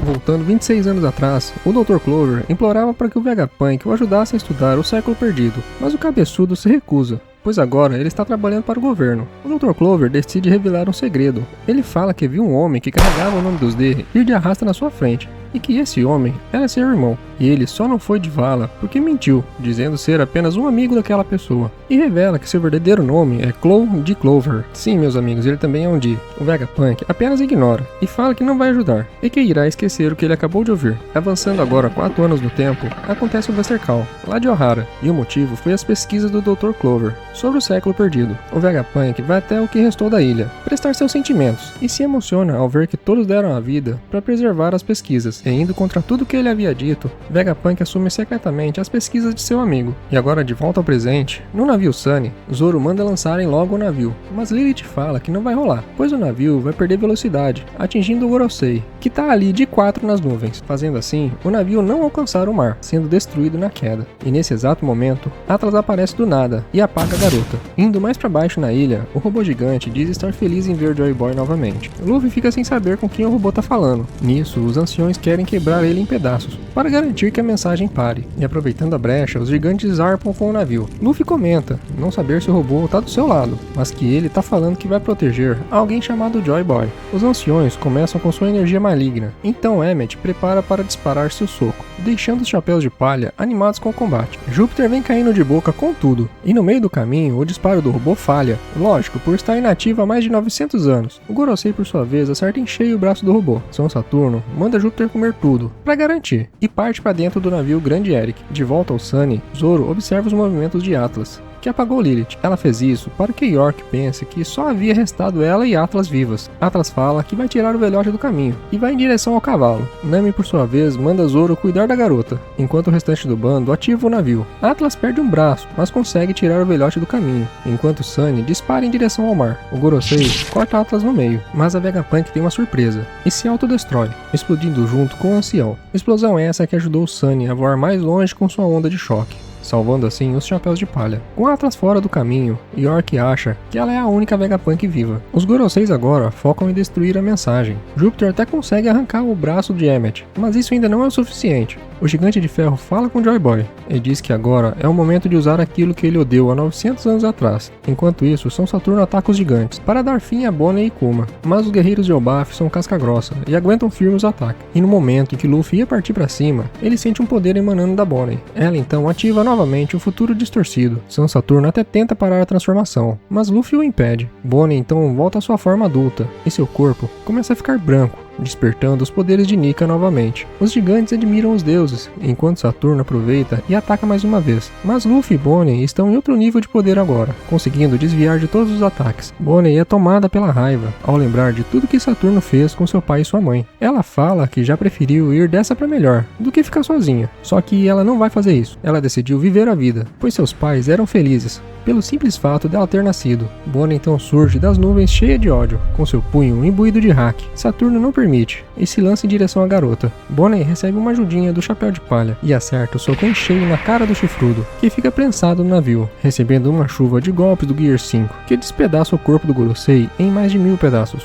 Speaker 1: Voltando 26 anos atrás, o Dr. Clover implorava para que o Vegapunk o ajudasse a estudar o século perdido, mas o cabeçudo se recusa, pois agora ele está trabalhando para o governo. O Dr. Clover decide revelar um segredo. Ele fala que viu um homem que carregava o nome dos D ir de arrasta na sua frente, e que esse homem era seu irmão, e ele só não foi de vala porque mentiu, dizendo ser apenas um amigo daquela pessoa, e revela que seu verdadeiro nome é Clow D. Clover. Sim, meus amigos, ele também é um D. O Vegapunk apenas ignora, e fala que não vai ajudar, e que irá esquecer o que ele acabou de ouvir. Avançando agora 4 anos no tempo, acontece o Buster Call, lá de Ohara, e o motivo foi as pesquisas do Dr. Clover sobre o século perdido. O Vegapunk vai até o que restou da ilha, prestar seus sentimentos, e se emociona ao ver que todos deram a vida para preservar as pesquisas. E indo contra tudo que ele havia dito, Vegapunk assume secretamente as pesquisas de seu amigo. E agora de volta ao presente, no navio Sunny, Zoro manda lançarem logo o navio, mas Lilith fala que não vai rolar, pois o navio vai perder velocidade, atingindo o Gorosei, que tá ali de 4 nas nuvens, fazendo assim o navio não alcançar o mar, sendo destruído na queda. E nesse exato momento, Atlas aparece do nada e apaga a garota. Indo mais para baixo na ilha, o robô gigante diz estar feliz em ver Joy Boy novamente. Luffy fica sem saber com quem o robô tá falando. Nisso, os anciões querem quebrar ele em pedaços, para garantir que a mensagem pare. E aproveitando a brecha, os gigantes zarpam com o navio. Luffy comenta não saber se o robô tá do seu lado, mas que ele tá falando que vai proteger alguém chamado Joy Boy. Os anciões começam com sua energia maligna, então Emmet prepara para disparar seu soco, deixando os chapéus de palha animados com o combate. Júpiter vem caindo de boca com tudo, e no meio do caminho o disparo do robô falha, lógico, por estar inativo há mais de 900 anos. O Gorosei, por sua vez, acerta em cheio o braço do robô. São Saturno manda Júpiter comer tudo, para garantir, e parte para dentro do navio Grande Eric. De volta ao Sunny, Zoro observa os movimentos de Atlas, que apagou Lilith. Ela fez isso para que York pense que só havia restado ela e Atlas vivas. Atlas fala que vai tirar o velhote do caminho e vai em direção ao cavalo. Nami, por sua vez, manda Zoro cuidar da garota, enquanto o restante do bando ativa o navio. Atlas perde um braço, mas consegue tirar o velhote do caminho, enquanto Sunny dispara em direção ao mar. O Gorosei corta Atlas no meio, mas a Vegapunk tem uma surpresa e se autodestrói, explodindo junto com o ancião. Explosão essa que ajudou Sunny a voar mais longe com sua onda de choque, salvando assim os chapéus de palha. Com Atlas fora do caminho, York acha que ela é a única Vegapunk viva. Os Goroseis agora focam em destruir a mensagem. Júpiter até consegue arrancar o braço de Emmet, mas isso ainda não é o suficiente. O Gigante de Ferro fala com Joy Boy e diz que agora é o momento de usar aquilo que ele odeou há 900 anos atrás. Enquanto isso, São Saturno ataca os gigantes para dar fim a Bonnie e Kuma, mas os guerreiros de Elbaf são casca grossa e aguentam firme os ataques. E no momento em que Luffy ia partir para cima, ele sente um poder emanando da Bonnie. Ela então ativa novamente novamente o futuro distorcido. Seu Saturno até tenta parar a transformação, mas Luffy o impede. Bonnie então volta à sua forma adulta, e seu corpo começa a ficar branco, despertando os poderes de Nika novamente. Os gigantes admiram os deuses, enquanto Saturno aproveita e ataca mais uma vez. Mas Luffy e Bonnie estão em outro nível de poder agora, conseguindo desviar de todos os ataques. Bonnie é tomada pela raiva, ao lembrar de tudo que Saturno fez com seu pai e sua mãe. Ela fala que já preferiu ir dessa pra melhor, do que ficar sozinha. Só que ela não vai fazer isso. Ela decidiu viver a vida, pois seus pais eram felizes, pelo simples fato dela ter nascido. Bonnie então surge das nuvens cheia de ódio, com seu punho imbuído de hack. Saturno não permite, e se lança em direção à garota. Bonnie recebe uma ajudinha do Chapéu de Palha, e acerta o soco em cheio na cara do chifrudo, que fica prensado no navio, recebendo uma chuva de golpes do Gear 5, que despedaça o corpo do Gorosei em mais de 1000 pedaços.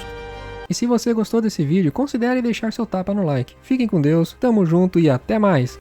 Speaker 1: E se você gostou desse vídeo, considere deixar seu tapa no like. Fiquem com Deus, tamo junto e até mais!